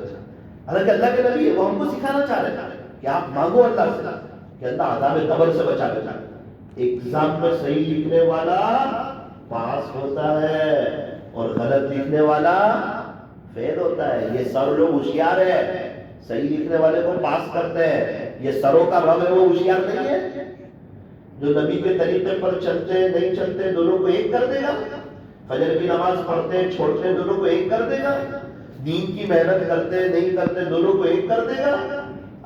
S1: حالانکہ اللہ کے نبی وہ ہم کو سکھانا چاہ رہے ہیں کہ آپ مانگو اللہ سے کہ اللہ عذاب قبر سے بچا لے. ایگزام میں صحیح لکھنے والا پاس ہوتا ہے اور غلط لکھنے والا فیل ہوتا ہے. یہ سر لوگ ہوشیار ہے, صحیح لکھنے والے کو پاس کرتے ہیں. یہ سروں کا رب ہے, وہ ہوشیار نہیں ہے. جو نبی کے طریقے پر چلتے نہیں چلتے دونوں کو ایک کر دے گا، فجر کی نماز پڑھتے چھوڑتے دونوں کو ایک کر دے گا، دین کی محنت کرتے نہیں کرتے دونوں کو ایک کر دے گا،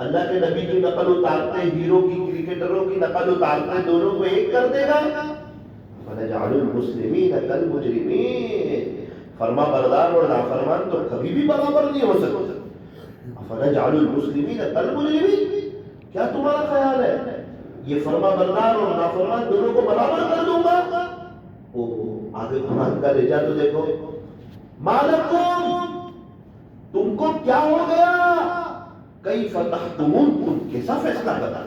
S1: اللہ کے نبی کی نقل اتارتے ہیرو کی کرکٹروں کی نقل اتارتے دونوں کو ایک کر دے گا۔ فَنَجْعَلُ الْمُسْلِمِينَ كَالْمُجْرِمِينَ، فرما بردار اور نافرمان تو کبھی بھی برابر نہیں ہو سکتے۔ فَنَجْعَلُ الْمُسْلِمِينَ كَالْمُجْرِمِينَ، کیا تمہارا خیال ہے یہ فرما بردار اور نافرمان دونوں کو برابر کر دوں گا؟ آگے قرآن کا رجا تو دیکھو، مالکم، تم کو کیا ہو گیا، کیف تحکمون، تم کیسا فیصلہ کرنا،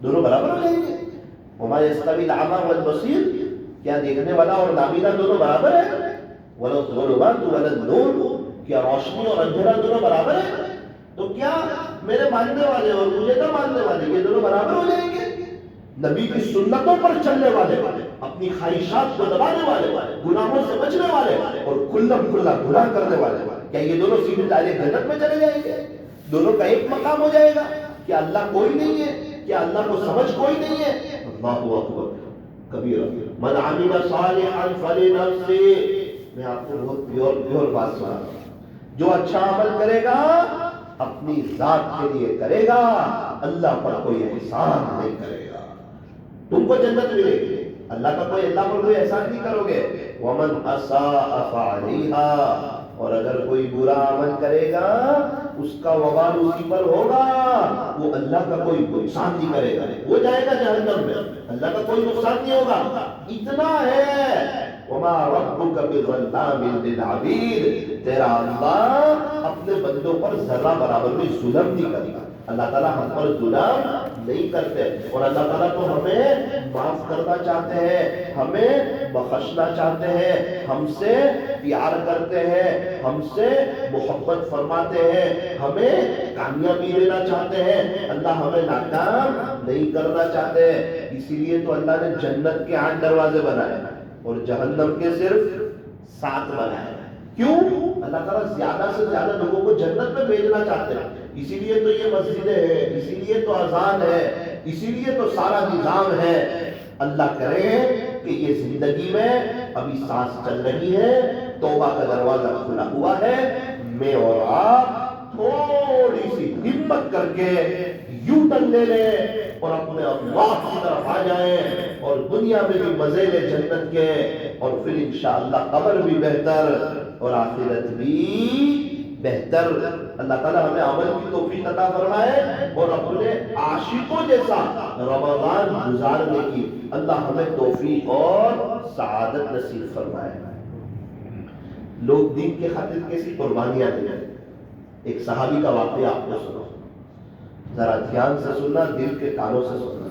S1: دونوں برابر ہو جائیں گے؟ وما یستوی الاعمی والبصیر، کیا دیکھنے والا اور نابینا دونوں برابر ہے؟ ولا الظلمات ولا النور، کیا روشنی اور اندھیرا دونوں برابر ہے؟ تو کیا میرے ماننے والے اور مجھے نہ ماننے والے یہ دونوں برابر ہو جائیں گے؟ نبی کی سنتوں پر چلنے والے، اپنی خواہشات کو دبانے والے، گناہوں سے بچنے والے اور کھلم کھلا گناہ کرنے والے، کیا یہ دونوں سیدھے ڈائریکٹ جنت میں چلے جائیں گے؟ دونوں کا ایک مقام ہو جائے گا؟ کیا اللہ کوئی نہیں ہے؟ کیا اللہ کو سمجھ کوئی نہیں ہے؟ اللہ اکبر کبیرہ، من عمل صالحا فلنفسہ، میں آپ کو بہت پیور بات سنا رہا ہوں، جو اچھا عمل کرے گا اپنی ذات کے لیے کرے گا، اللہ پر کوئی احسان نہیں کرے گا، تم کو جنت ملے گی، اللہ پر کوئی احسان نہیں کرو گے۔ وَمَنْ أَسَاءَ فَعَلَيْهَا، اور اگر کوئی برا عمل کرے گا اس کا وبال اسی پر ہوگا، وہ اللہ کا کوئی نقصان نہیں کرے گا، وہ جائے گا جہنم میں، اللہ کا کوئی نقصان نہیں ہوگا۔ اتنا ہے، وَمَا رَبُّكَ بِظَلَّامٍ لِّلْعَبِيدِ، تیرا اللہ اپنے بندوں پر ذرہ برابر بھی ظلم نہیں کرے گا، اللہ تعالیٰ ہم پر ظلم نہیں کرتے، اور اللہ تعالیٰ تو ہمیں معاف کرنا چاہتے ہیں، ہمیں بخشنا چاہتے ہیں، ہم سے پیار کرتے ہیں، ہم سے محبت فرماتے ہیں، ہمیں کامیابی دینا چاہتے ہیں، اللہ ہمیں ناکام نہیں کرنا چاہتے ہیں۔ اسی لیے تو اللہ نے جنت کے 8 دروازے بنائے اور جہنم کے صرف 7 بنائے۔ کیوں؟ اللہ تعالیٰ زیادہ سے زیادہ لوگوں کو جنت میں بھیجنا چاہتے ہیں، اسی لیے تو یہ مسجدیں ہیں، اسی لیے تو اذان ہے، اسی لیے تو سارا نظام ہے۔ اللہ کرے کہ یہ زندگی میں ابھی سانس چل رہی ہے، توبہ کا دروازہ کھلا ہوا ہے، میں اور آپ تھوڑی سی ہمت کر کے یوں ٹن لے لیں اور اپنے اللہ کی طرف آ جائیں اور دنیا میں بھی مزے لے جنت کے، اور پھر انشاءاللہ قبر بھی بہتر اور آخرت بھی بہتر۔ اللہ تعالیٰ ہمیں عمل کی توفیق عطا فرمائے اور اپنے عاشقوں جیسا رمضان گزارنے کی اللہ ہمیں توفیق اور سعادت نصیب فرمائے۔ لوگ دین کے خاطر کیسی قربانیاں دیں۔ ایک صحابی کا واقعہ آپ کو سنا، ذرا دھیان سے سننا، دل کے کانوں سے سننا۔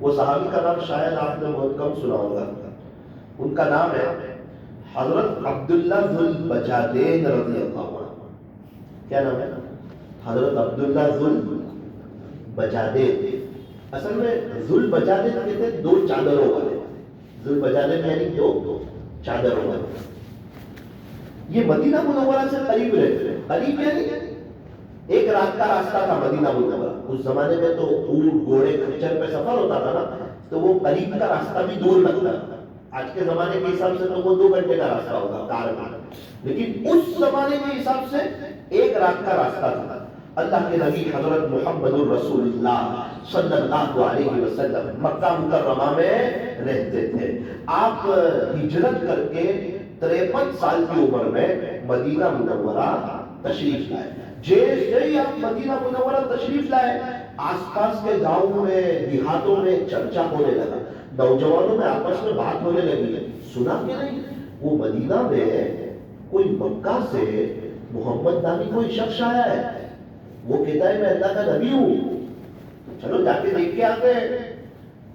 S1: وہ صحابی کا نام شاید آپ نے بہت کم سنا ہوگا، ان کا نام ہے حضرت عبداللہ ذو البجادین رضی اللہ عنہ۔ کیا نام ہے؟ حضرت عبداللہ ذو البجادین۔ اصل میں ذو البجادین کہتے ہیں 2 چادروں والے، ذو البجادین یعنی 2 چادروں والے۔ یہ مدینہ منورہ سے قریب رہتے ہیں، قریب یعنی 1 رات کا راستہ تھا مدینہ منورہ۔ اس زمانے میں تو اونٹ گھوڑے کھچر پہ سفر ہوتا تھا نا، تو وہ قریب کا راستہ بھی دور لگتا تھا۔ آج کے زمانے کے حساب سے تو وہ 2 گھنٹے کا راستہ ہوگا کار کا، لیکن اس زمانے کے حساب سے 1 رات کا راستہ تھا۔ اللہ کے نبی حضرت محمد الرسول اللہ صلی اللہ علیہ وسلم مکہ مکرمہ میں رہتے تھے۔ آپ ہجرت کر کے 53 سال کی عمر میں مدینہ منورہ تشریف لائے۔ جیسے ہی آپ مدینہ منورہ تشریف لائے، آس پاس کے گاؤں میں دیہاتوں میں چرچا ہونے لگا، نوجوانوں میں آپس میں بات ہونے لگی، سنا کہ نہیں وہ مدینہ میں کوئی مکہ سے محمد نامی کوئی شخص آیا ہے، وہ کہتا ہے میں اللہ کا نبی ہوں، چلو جا کے دیکھ کے آتے ہیں۔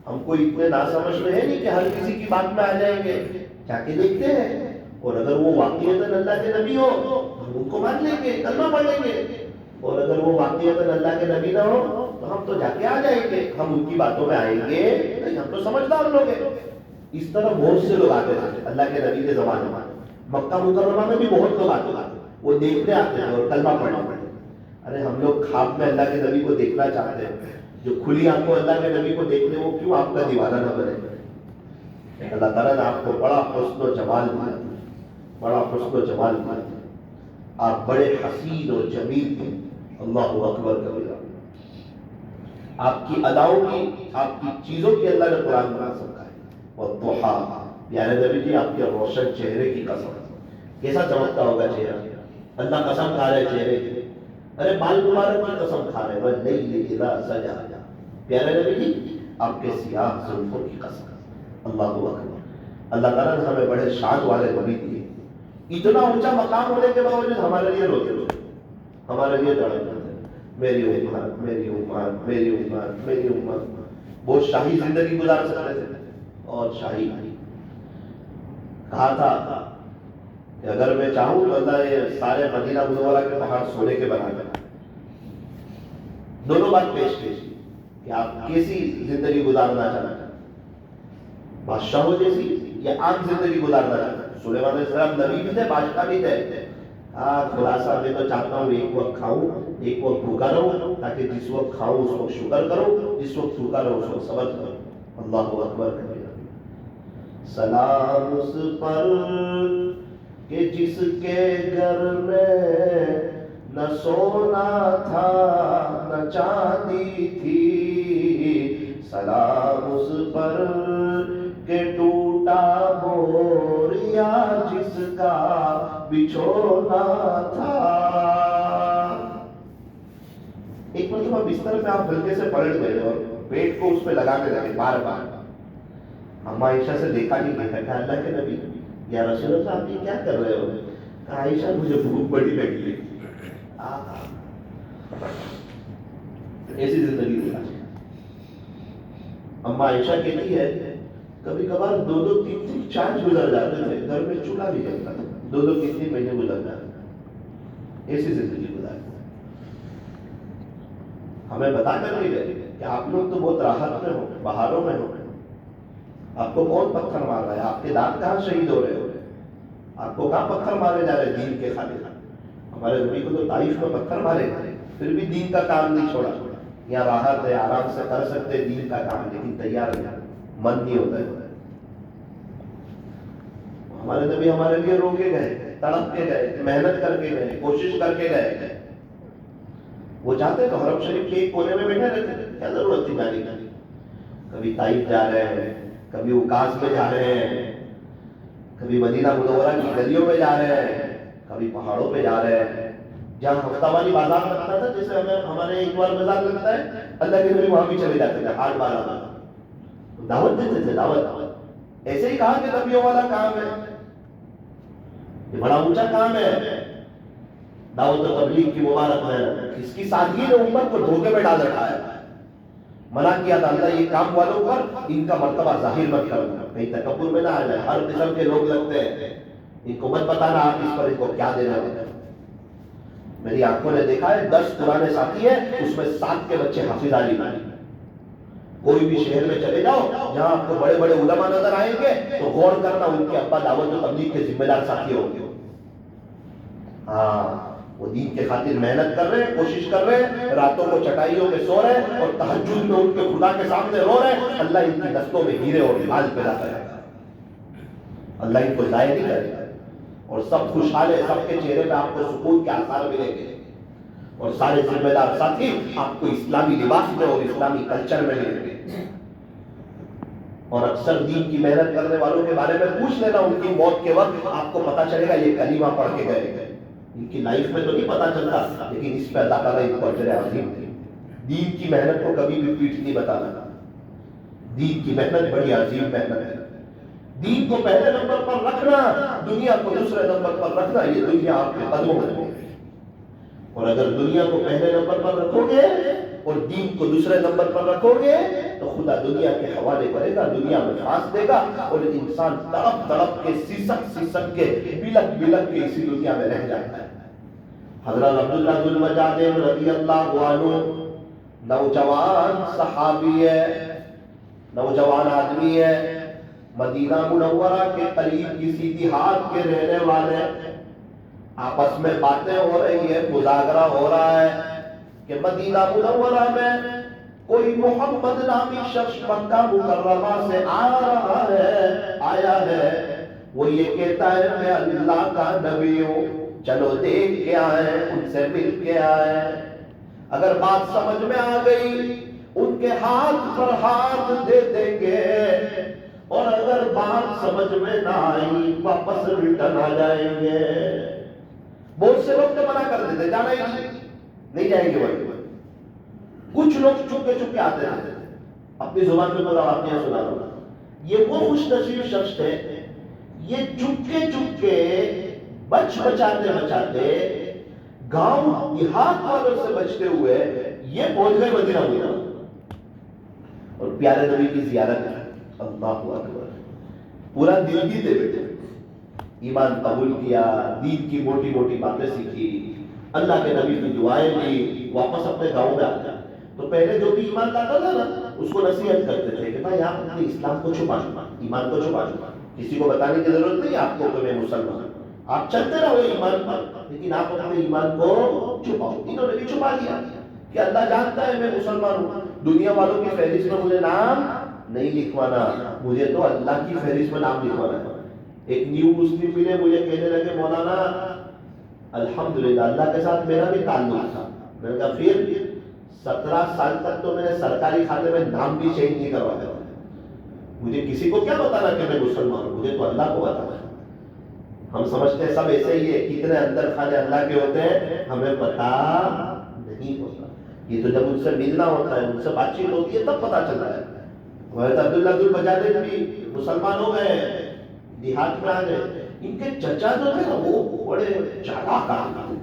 S1: ہم کو اتنے ناسمجھ میں ہے نہیں کہ ہر کسی کی بات میں آ جائیں گے، جا کے دیکھتے ہیں، اور اگر وہ واقعیتاً اللہ کے نبی ہو ہم ان کو مان لیں گے، کلمہ پڑھ لیں گے، اور اگر وہ واقعیتاً اللہ کے نبی نہ ہو تو ہم تو جا کے آ جائیں گے، ہم ان کی باتوں میں آئیں گے نہیں، ہم تو سمجھدار لوگ ہیں۔ اس طرح بہت سے لوگ آتے تھے اللہ کے نبی کے زمانے میں، مکہ مکرمہ میں بھی بہت لوگ آتے تھے، وہ دیکھنے آتے ہیں اور کلمہ پڑھنے پڑتے۔ ارے ہم لوگ خواب میں اللہ کے نبی کو دیکھنا چاہتے ہیں، جو کھلی آنکھوں اللہ کے نبی کو دیکھتے وہ کیوں آپ کا دیوانہ نہ بنے؟ اللہ تعالیٰ نے آپ کو بڑا حسن و جمال دیا، بڑا حسن و جمال دیا، آپ بڑے حسین اور جمیل تھے۔ اللہ اکبر کبیرہ، آپ کی اداؤں کی، آپ کی چیزوں کی اللہ نے قرآن بنا سکتا ہے۔ والضحیٰ، پیارے نبی جی آپ کے روشن چہرے کی قسم، کیسا چمکتا ہوگا چہرہ، اللہ قسم کھا رہے چہرے کی، ارے بال مبارک کی قسم کھا رہے، واللیل اذا سجا، پیارے نبی جی آپ کے سیاہ زلفوں کی قسم۔ اللہ اکبر، اللہ تعالیٰ نے ہمیں بڑے شان والے نبی دیے، اتنا اونچا مقام ہونے کے باوجود ہمارے لیے روتے روتے، ہمارے لیے تڑپتے، میری امت میری امت میری امت میری امت۔ وہ شاہی زندگی گزار سکتے تھے، اور شاہی کہا تھا کہ اگر میں چاہوں تو اللہ یہ سارے مدینہ منورہ کے پہاڑ سونے کے بنا دے۔ دونوں بات پیش کی کہ آپ کیسی زندگی گزارنا چاہتے ہیں، بادشاہوں جیسی یا عام زندگی گزارنا چاہتے ہیں؟ سلیمان علیہ السلام نبی بھی تھے، بادشاہ بھی تھے۔ خلاصہ میں تو چاہتا ہوں ایک وقت کھاؤں، ایک وقت بھوکا رہوں، تاکہ جس وقت کھاؤں اس وقت شکر کروں، جس وقت بھوکا رہوں اس وقت صبر کروں۔ اللہ اکبر کبیرہ۔ سلام اس پر کہ جس کے گھر میں نہ سونا تھا نہ چاندی تھی، سلام اس پر کہ ٹوٹا بوریا جس کا بچھونا تھا۔ ایک مرتبہ بستر پہ آپ ہلکے سے پلٹ گئے اور پیٹ کو اس پہ لگا کے رکھے بار بار۔ اما عائشہ سے دیکھا نہیں گیا کہ اللہ کے نبی یا رسول اللہ آپ یہ کیا کر رہے ہو؟ عائشہ مجھے بھوک بڑی لگی ہے۔ ایسی زندگی گزاری۔ اما عائشہ کہتی ہے کبھی کبھار 2-2 3-3 4 گزر جاتے تھے، گھر میں چولہا بھی جلتا تھا، 2-2 3-3 مہینے گزر جاتے تھے، ایسی زندگی گزاری۔ ہمیں بتا کر نہیں گئے کہ آپ لوگ تو بہت راحت میں ہو، بہاروں میں ہو، آپ کو کون پتھر مار رہا ہے؟ آپ کے دانت کہاں شہید ہو رہے ہو؟ آپ کو کہاں پتھر مارے جا رہے دین کے خاطر؟ ہمارے نبی کو تو طائف میں پتھر مارے گئے، پھر بھی دین کا کام نہیں چھوڑا۔ یہاں راحت ہے، آرام سے کر سکتے دین کا کام، لیکن تیار نہیں، من نہیں ہوتا ہے۔ ہمارے نبی ہمارے لیے رو کے گئے، تڑپ کے گئے، محنت کر کے گئے، کوشش کر کے گئے۔ وہ چاہتے تو حرم شریف کے ایک کونے میں بیٹھے رہتے، کیا ضرورت تھی جانے کی؟ کبھی طائف جا رہے ہیں، کبھی اوکاس میں جا رہے ہیں، کبھی مدینہ منورہ کی گلیوں میں جا رہے ہیں، کبھی پہاڑوں پہ جا رہے ہیں۔ جہاں ہفتہ والی بازار لگتا تھا، جیسے ہمارے اتوار بازار لگتا ہے، اللہ کے نبی وہاں بھی چلے جاتے تھے، 8-12 دعوت دیتے تھے، دعوت۔ ایسے ہی کہا کہ نبیوں والا کام ہے، یہ بڑا اونچا کام ہے، دعوت و تبلیغ کی مبارک ہے۔ اس کی سادگی نے امت کو دھوکے میں ڈال رکھا ہے۔ منع کیا تھا اللہ یہ کام والوں پر ان کا مرتبہ ظاہر مت کرنا، کہیں تکبر میں نہ آ جائے، ہر قسم کے لوگ لگتے ہیں، ان کو مت بتانا آپ اس پر ان کو کیا دینا ہے۔ میری آنکھوں نے دیکھا ہے 10 پرانے ساتھی ہیں، اس میں 7 کے بچے حافظ عالم ہیں۔ کوئی بھی شہر میں چلے جاؤ جہاں آپ کو بڑے بڑے علماء نظر آئیں گے تو غور کرنا ان کے ابا دعوت و تبلیغ کے ذمہ دار ساتھی ہوں گے۔ ہاں وہ دین کے خاطر محنت کر رہے ہیں، کوشش کر رہے ہیں، راتوں کو چٹائیوں میں سو رہے ہیں اور تہجد میں ان کے خدا کے سامنے رو رہے ہیں۔ اللہ ان کی نسلوں میں ہیرے اور مال پیدا کرے گا، اللہ ان کو ضائع نہیں کرے گا، اور سب خوشحال ہے، سب کے چہرے پہ آپ کو سکون کے آثار ملیں گے، اور سارے ذمہ دار ساتھی آپ کو اسلامی لباس میں اور اسلامی کلچر میں ملیں گے۔ اور اکثر دین کی محنت کرنے والوں کے بارے میں پوچھ لینا، ان کی موت کے وقت آپ کو پتا چلے گا یہ کلمہ پڑھ کے گئے۔ ان کی لائف میں تو نہیں پتا چلتا، لیکن اس پہ اللہ تعالیٰ ان کو اجر عظیم دے۔ دین کی محنت کو کبھی بھی پیٹ نہیں بتانا، دین کی محنت بڑی عظیم محنت ہے۔ دین کو پہلے نمبر پر رکھنا، دنیا کو دوسرے نمبر پر رکھنا، یہ دنیا آپ کے قدموں میں ہے۔ اور اگر دنیا کو پہلے نمبر پر رکھو گے اور دین کو دوسرے نمبر پر رکھو گے تو خدا دنیا کے حوالے کرے گا، دنیا میں پھانس دے گا، اور انسان تڑپ تڑپ کے سسک کے بلک بلک کے اسی دنیا میں رہ جاتا ہے۔ حضرت عبداللہ ذو المجادین رضی اللہ عنہ نوجوان صحابی ہے، نوجوان آدمی ہے، مدینہ منورہ کے قریب کسی دیہات کے رہنے والے، آپس میں باتیں ہو رہی ہے، مذاکرہ ہو رہا ہے کہ مدینہ منورہ میں کوئی محمد نامی شخص مکہ مکرمہ سے آیا ہے، وہ یہ کہتا ہے میں اللہ کا نبی ہوں، چلو دیکھ کے آئے، ان سے مل کے آئے۔ اگر بات سمجھ میں آ گئی ان کے ہاتھ پر ہاتھ دے دیں گے، اور اگر بات سمجھ میں نہ آئی واپس ریٹرن آ جائیں گے۔ بہت سے لوگ تو منع کر دیتے، جانا ہی نہیں جائیں گے۔ وہی کچھ لوگ چپکے چپکے آتے ہیں، اپنی زبان میں بولا آپ یہاں سنا رہا ہوں، یہ وہ خوش نصیب شخص تھے، یہ چپکے چپکے بچاتے بچاتے گاؤں دیہات والوں سے بچتے ہوئے یہ پہنچ گئے مدینہ منورہ، اور پیارے نبی کی زیارت کی۔ اللہ اکبر، پورا دل بھی دے بیٹھے، ایمان قبول کیا، دین کی موٹی موٹی باتیں سیکھی، اللہ کے نبی کی دعائیں لی، واپس اپنے گاؤں میں آ گیا۔ تو پہلے جو بھی ایمان لاتا تھا نا اس کو نصیحت کرتے تھے کہ بھائی آپ اپنے اسلام کو چھپا ایمان کو چھپا، کسی کو بتانے کی ضرورت نہیں آپ کو کہ میں مسلمان ہوں، آپ چلتے رہو ایمان پر، لیکن آپ اپنے ایمان کو چھپاؤ۔ انہوں نے بھی چھپا لیا کہ اللہ جانتا ہے میں مسلمان ہوں، دنیا والوں کی فہرست میں مجھے نام نہیں لکھوانا، مجھے تو اللہ کی فہرست میں نام لکھوانا ہے۔ ایک نیو مسلم ملے، مجھے کہنے لگے مولانا الحمدللہ اللہ کے ساتھ میرا بھی تعلق تھا، میں نے کہا پھر 17 سال تک تو میں نے سرکاری کھاتے میں نام بھی چینج نہیں کروایا، مجھے کسی کو کیا بتانا کہ میں مسلمان ہوں، مجھے تو اللہ کو بتانا ہے۔ ہم سمجھتے ہیں سب ایسے ہی ہے، کتنے اندر خانے اللہ کے ہوتے ہیں ہمیں پتا نہیں ہوتا، یہ تو جب ان سے ملنا ہوتا ہے، ان سے بات چیت ہوتی ہے تب پتا چلتا ہے۔ حضرت عبداللہ ذو البجاجہ بھی مسلمان ہو گئے، دیہات میں آ گئے۔ ان کے چچا جو تھے نا وہ بڑے چالاک آدمی،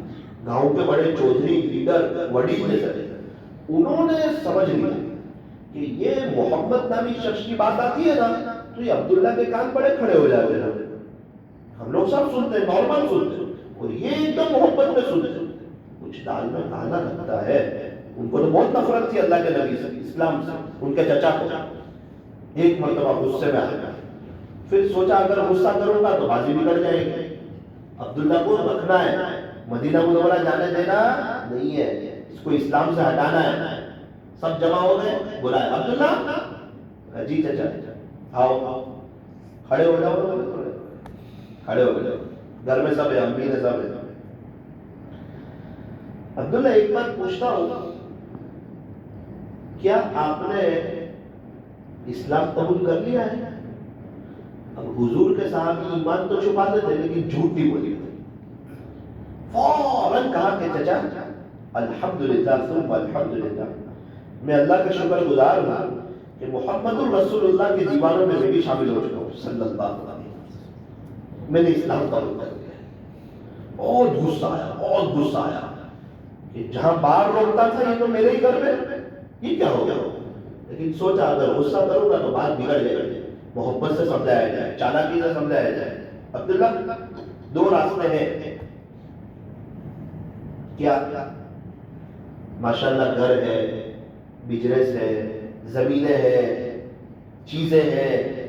S1: گاؤں کے بڑے چودھری لیڈر وڈیل جیسے تھے، انہوں نے سمجھ لیا کہ یہ محمد نامی شخص کی بات آتی ہے نا تو یہ عبداللہ کے کان بڑے کھڑے ہو جاتے ہیں، ہم لوگ سب سنتے ہیں، نارمل سنتے ہیں، اور یہ ایک دم محبت میں سنتے ہیں، کچھ دال میں کالا لگتا ہے۔ ان کو تو بہت نفرت تھی اللہ کے نبی سے، اسلام سے، ان کے چچا کو۔ ایک مرتبہ غصے میں آ گیا، پھر سوچا اگر غصہ کروں گا تو بازی بگڑ جائے گی، عبداللہ کو رکھنا ہے، مدینہ منورہ جانے دینا نہیں ہے، اس کو اسلام سے ہٹانا ہے۔ سب جمع ہو گئے، بلایا عبداللہ، جی چچا آؤ، کھڑے ہو جاؤ، کھڑے ہو جاؤ، گھر میں سب ہے، امی نے سب ہے۔ عبداللہ ایک بات پوچھتا ہوں، کیا آپ نے اسلام قبول کر لیا ہے؟ اب حضور کے صحابی ایمان تو چھپاتے تھے لیکن جھوٹ نہیں بولی تھے۔ فوراً کہا کہ چچا الحمدللہ ثم الحمدللہ، میں اللہ کا شکر گزار ہوں کہ محمد الرسول اللہ کے دیوانوں میں بھی شامل ہو چکا ہوں صلی اللہ علیہ وسلم، میں نے اسلام قبول کر لیا۔ بہت غصہ آیا، بہت غصہ آیا کہ جہاں باہر روکتا تھا یہ تو میرے ہی گھر میں، یہ کیا ہو گیا؟ لیکن سوچا اگر غصہ کروں گا تو بات بگڑ جائے گی، محبت سے سمجھایا جائے، چالاکی سے سمجھایا جائے۔ عبداللہ دو راستے ہیں، کیا ماشاءاللہ گھر ہے، بزنس ہے، زمینیں ہیں، چیزیں ہیں،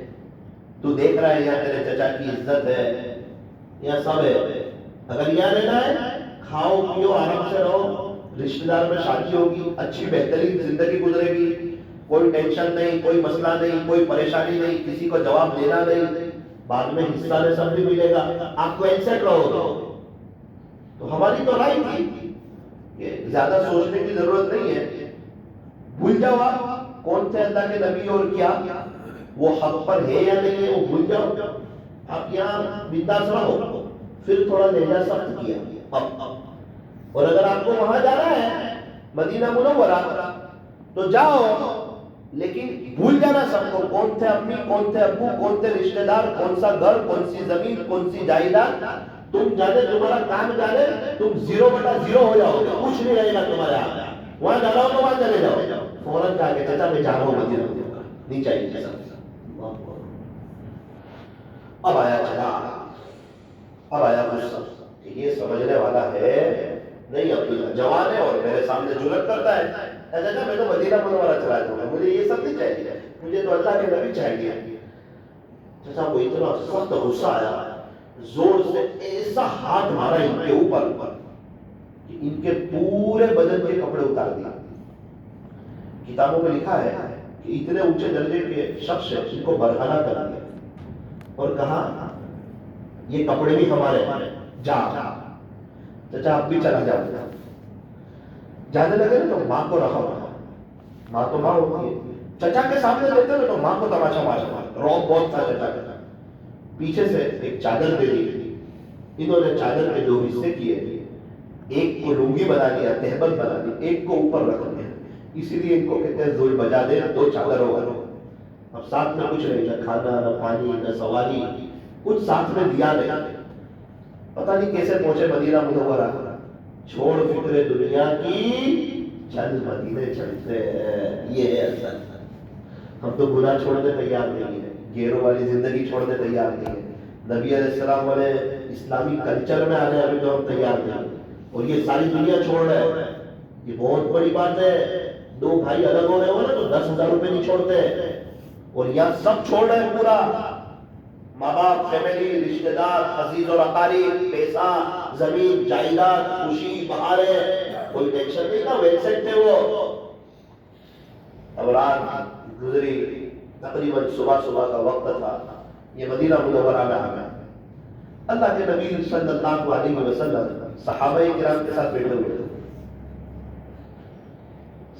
S1: تو دیکھ رہا ہے یہاں تیرے چچا کی عزت ہے، یہاں سب ہے، اگر یہاں رہنا ہے کھاؤ پیو آرام سے رہو، رشتہ دار میں شادی ہوگی، اچھی بہترین زندگی گزرے گی، کوئی ٹینشن نہیں، کوئی مسئلہ نہیں، کوئی پریشانی نہیں، کسی کو جواب دینا نہیں، بعد میں حصہ میں سب بھی ملے گا، آپ کو ایکسیپٹ رہو۔ تو ہماری تو رائے تھی کہ زیادہ سوچنے کی ضرورت نہیں ہے، بھول جاؤ آپ کون تھے اللہ کے نبی اور کیا وہ حق پر ہے یا نہیں ہے، وہ بھول جاؤ، آپ یہاں بنداس رہو۔ پھر تھوڑا لہجہ سخت کیا، اور اگر آپ کو وہاں جانا ہے مدینہ منورہ تو جاؤ، لیکن بھول جانا سب کو، کون تھے امی، کون تھے ابو، کون تھے رشتہ دار، کون سا گھر، کون سی زمین، کون سی جائیداد، تم جانے، تمہارا کام جانے، تم 0/0 ہو جاؤ گے، کچھ نہیں رہے گا تمہارے ہاتھ، وہاں جانا ہو تو وہاں چلے جاؤ۔ فوراً کہا کہ چچا میں جا رہا ہوں مدینہ منورہ، نہیں چاہیے چچا۔ اب آیا چلا، اب آیا غصہ کہ یہ سمجھنے والا ہے نہیں، عبداللہ جوان ہے اور میرے سامنے جرأت کرتا ہے، چچا میں تو مدینہ منورہ چلا جاؤں گا، مجھے یہ سب نہیں چاہیے، مجھے تو اللہ کے نبی چاہیے۔ چچا کو اتنا سخت غصہ آیا، زور سے ایسا ہاتھ مارا ان کے اوپر کہ ان کے پورے بدن کے کپڑے اتار دیا، کتابوں میں لکھا ہے کہ اتنے اونچے درجے کے شخص ان کو برہنہ کر دیا اور کہا یہ کپڑے بھی ہمارے جا چچا آپ بھی چلا جاؤ. جانے لگے نا تو ماں کو رہا ماں تو ماں ہوتی ہے. چچا کے سامنے دیتے نا تو ماں کو تماشا مارا روب بہت تھا چچا کا. پیچھے سے ایک چادر دے دی. انہوں نے چادر کے دو حصے کیے, ایک کو لنگی بنا دیا, تہبند بنا دی, ایک کو اوپر رکھ دیا. اسی لیے ان کو کہتے ہیں ذل بجا دے دو چادروں والوں. اب ساتھ میں کچھ نہیں, نہ کھانا نہ پانی نہ سواری, کچھ ساتھ میں دیا نہیں. پتہ نہیں کیسے پہنچے مدینہ منورہ. چھوڑ فکر دنیا کی چل مدینے چلتے ہیں. یہ ہے اصل. ہم تو گناہ چھوڑنے تیار نہیں ہیں, گیروں والی زندگی چھوڑنے تیار نہیں ہیں, نبی علیہ السلام والے اسلامی کلچر میں آنے ابھی تو ہم تیار نہیں ہیں, اور یہ ساری دنیا چھوڑ رہے ہیں. یہ بہت بڑی بات ہے. دو بھائی الگ ہو رہے ہو نا تو 10,000 روپے نہیں چھوڑتے, اور یہاں سب چھوڑ رہے ہیں پورا. ماں باپ, فیملی, رشتہ دار, عزیز اور اقارب, پیسہ, زمین, جائیداد, خوشی, بہاریں, کوئی ٹینشن نہیں تھا. ویکسنٹ تھے وہ. اب رات گزری, تقریباً صبح کا وقت تھا. یہ مدینہ منورہ میں آ گیا. اللہ کے نبی صلی اللہ علیہ وسلم صحابہ کرام کے ساتھ بیٹھے ہوئے تھے.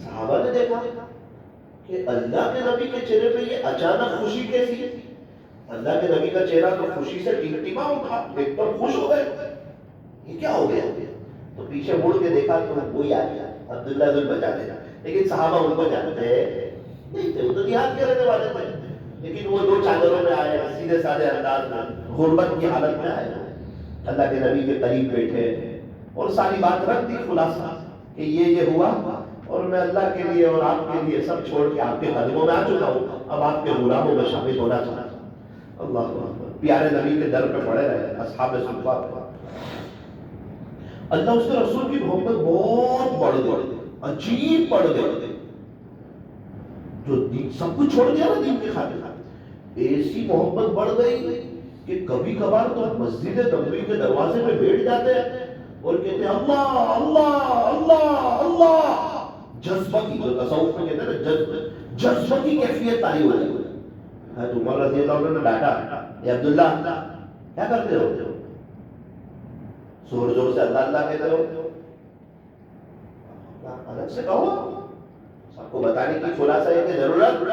S1: صحابہ نے دیکھا کہ اللہ کے نبی کے چہرے پہ یہ اچانک خوشی کیسی. اللہ کے نبی کا چہرہ تو خوشی سے ٹمٹما اٹھا, ایک دم خوش ہو گئے. یہ کیا ہو گیا؟ تو پیچھے مڑ کے دیکھا تو وہی آ گیا, عبداللہ ذل بجانے. لیکن صحابہ ان کو جانتے نہیں تھے, وہ تو دیہات کے رہنے والے تھے. لیکن وہ دو چادروں میں آئے, سیدھے سادے انداز میں, غربت کی حالت میں آئے, اللہ کے نبی کے قریب بیٹھے اور ساری بات رکھ دی خلاصہ کہ یہ ہوا, اور میں اللہ کے لیے اور آپ کے لیے سب چھوڑ کے آپ کے قدموں میں آ چکا ہوں. اب آپ کے غلاموں میں شامل ہونا چاہتا ہوں. اللہ پیارے نبی کے در پہ پڑے رہے اصحاب صفہ پہ. اللہ اس کے رسول کی محبت بہت بڑھ گئی, عجیب بڑھ گئی. جو دین سب کچھ چھوڑ دیا نا دین کے خاطر, ایسی محبت بڑھ گئی کہ کبھی کبھار تو مسجد نبوی کے دروازے پہ بیٹھ جاتے اور کہتے ہیں اللہ اللہ اللہ اللہ. جذبہ کی, جو تصوف میں کہتے ہیں نا جذبہ کی کیفیت تاری ہو جائے. حضرت عمر رضی اللہ عنہ نے ڈانٹا, اے عبداللہ کیا کرتے ہو, زور زور سے اللہ اللہ کہتے ہو, الگ سے کہو, سب کو بتانے کی خلاصہ ہے کہ ضرورت.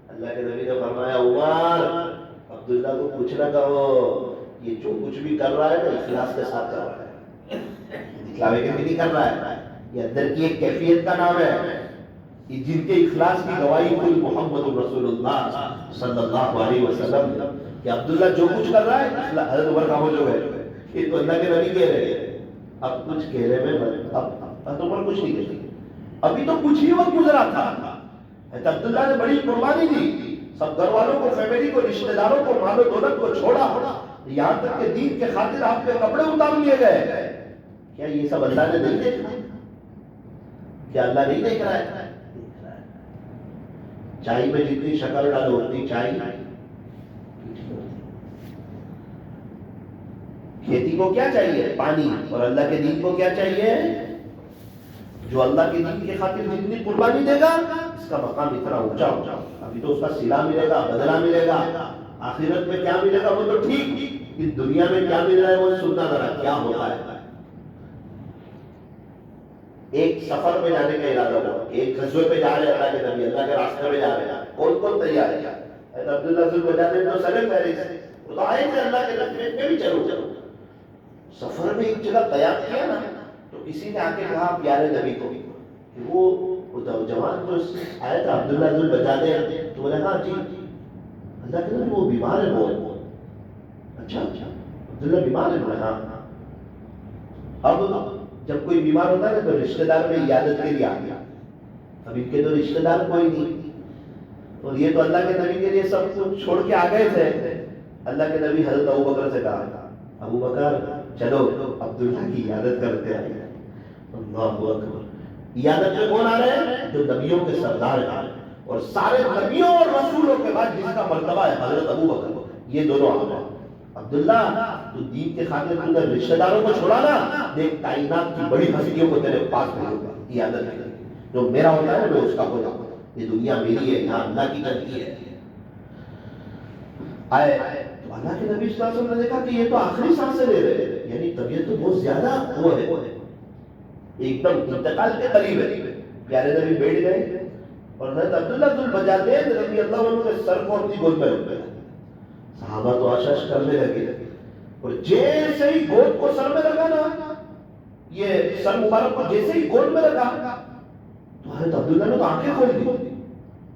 S1: اللہ کے نبی نے فرمایا عمر عبداللہ کو کچھ نہ کہو, یہ جو کچھ بھی کر رہا ہے نا اخلاص کے ساتھ کر رہا ہے, دکھلاوے کے بھی نہیں کر رہا ہے. یہ اندر کی ایک کیفیت کا نام ہے. جن کے اخلاص کی گواہی خود محمد رسول اللہ صلی اللہ علیہ وسلم کہ عبداللہ جو کچھ کر رہا ہے, حضرت عمر خاموش ہو گئے. یہ تو اللہ کے نبی کہہ رہے ہیں, اب کچھ کہنے میں اب حضرت عمر کچھ نہیں کہتے. ابھی تو کچھ ہی وقت گزرا تھا, حضرت عبداللہ نے بڑی قربانی دی, سب گھر والوں کو, فیملی کو, رشتہ داروں کو, مال و دولت کو چھوڑا, یہاں تک کہ دین کے خاطر آپ کے کپڑے اتار لیے گئے. کیا یہ سب اللہ نے نہیں دیکھا؟ کیا اللہ نہیں دیکھ رہا ہے؟ چائے میں جتنی شکر ڈالو اتنی چائے. کھیتی کو کیا چاہیے؟ پانی. اور اللہ کے دین کو کیا چاہیے؟ جو اللہ کے دین کی خاطر جتنی قربانی دے گا اس کا مقام اتنا اونچا ہوگا. ابھی تو اس کا صلہ ملے گا, بدلہ ملے گا. آخرت میں کیا ملے گا وہ تو ٹھیک, اس دنیا میں کیا مل رہا ہے وہ سننا ذرا کیا ہوتا ہے. ایک سفر میں جانے کا ارادہ ہوا, ایک غزوے پہ جا رہے اللہ کے نبی, اللہ کے راستے میں جا رہے ہیں. کون کون تیار ہے؟ عبداللہ ذل بجانے تو سرے پہلے سے وہ تو آئے تھے اللہ کے نبی, میں بھی چلو. سفر میں ایک جگہ قیام کیا نا تو کسی نے آ کے کہا پیارے نبی کو کہ وہ جوان جو آیا تھا عبداللہ ذل بجانے, تو بولے ہاں جی اللہ کے نبی وہ بیمار ہے بہت. اچھا عبداللہ بیمار ہے؟ بولے ہاں. اب جب کوئی بیمار ہوتا ہے تو رشتہ دار میں عیادت کے لیے آ گیا. اب ان کے تو رشتہ دار کوئی نہیں, اور یہ تو اللہ کے نبی کے لیے سب کچھ چھوڑ کے آ گئے تھے. اللہ کے نبی حضرت ابو بکر سے کہا, ابو بکر چلو عبداللہ کی عیادت کرتے ہیں. اللہ اکبر. عیادت میں کون آ رہے ہیں؟ جو نبیوں کے سردار ہیں, اور سارے نبیوں اور رسولوں کے بعد جس کا مرتبہ ہے حضرت ابو بکر, یہ دونوں آ گئے. عبداللہ تو دین کے خاطر تو رشتہ داروں کو چھوڑا نا, دیکھ کائنات کی بڑی ہستیوں کو تیرے پاس بھیجوں گا عیادت کے لیے. جو میرا ہوتا ہے میں اس کا ہو جاؤں گا. یہ دنیا میری ہے، یہاں اللہ کی چلتی ہے. آئے تو اللہ کے نبی صلی اللہ علیہ وسلم نے دیکھا کہ یہ تو آخری سانسیں لے رہے ہیں، یعنی طبیعت تو بہت زیادہ وہ ہے، ایک دم انتقال کے قریب ہے. پیارے نبی بیٹھ گئے اور حضرت عبداللہ ذو البجالین رضی اللہ عنہ کے سر کو اپنی گود میں رکھ دیا. صحابہ تو آشش کرنے لگے، اور جیسے ہی گود کو سر میں رکھا نا، یہ سر مبارک کو جیسے ہی گود میں رکھا تو حضرت عبداللہ نے تو آنکھیں کھول دی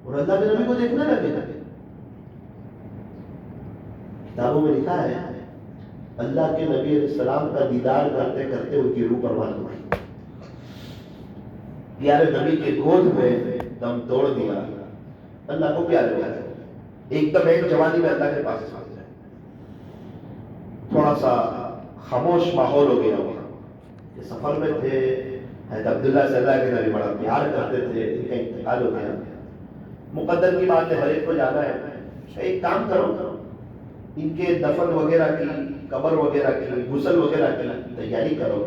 S1: اور اللہ کے نبی کو دیکھنے لگے. کتابوں میں لکھا ہے اللہ کے نبی علیہ السلام کا دیدار کرتے کرتے ان کی روح پرواز ہوئی. پیارے نبی کے گود میں دم توڑ دیا. اللہ کو پیارے ہو گئے، ایک دم ایک جوانی میں اللہ کے پاس آ جائے. تھوڑا سا خاموش ماحول ہو گیا. کہ سفر میں تھے، حضرت عبداللہ سے اللہ کے نبی بڑا پیار کرتے تھے، ان کا انتقال ہو گیا. مقدر کی بات ہے، ہر ایک کو جانا ہے. ایک کام کرو، ان کے دفن وغیرہ کی، قبر وغیرہ کی، غسل وغیرہ کی تیاری کرو.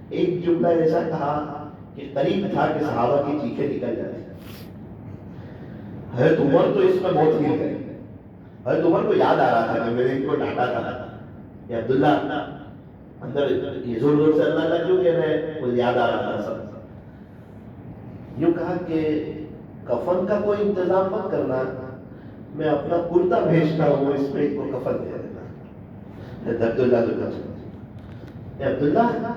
S1: ایک جملہ ایسا کہا کہ قریب تھا کہ صحابہ کی چیخیں نکل جاتی. حضرت عمر تو اس میں بہت گر گئے. حضرت عمر کو یاد آ رہا تھا کہ میں نے ان کو ڈانٹا تھا کہ عبداللہ اندر یہ زور زور سے اللہ اللہ کیوں کہہ رہے ہیں، وہ یاد آ رہا تھا سب. یوں کہا کہ کفن کا کوئی انتظام مت کرنا، میں اپنا کرتا بھیجتا ہوں، اس میں ان کو کفن دے دینا. عبداللہ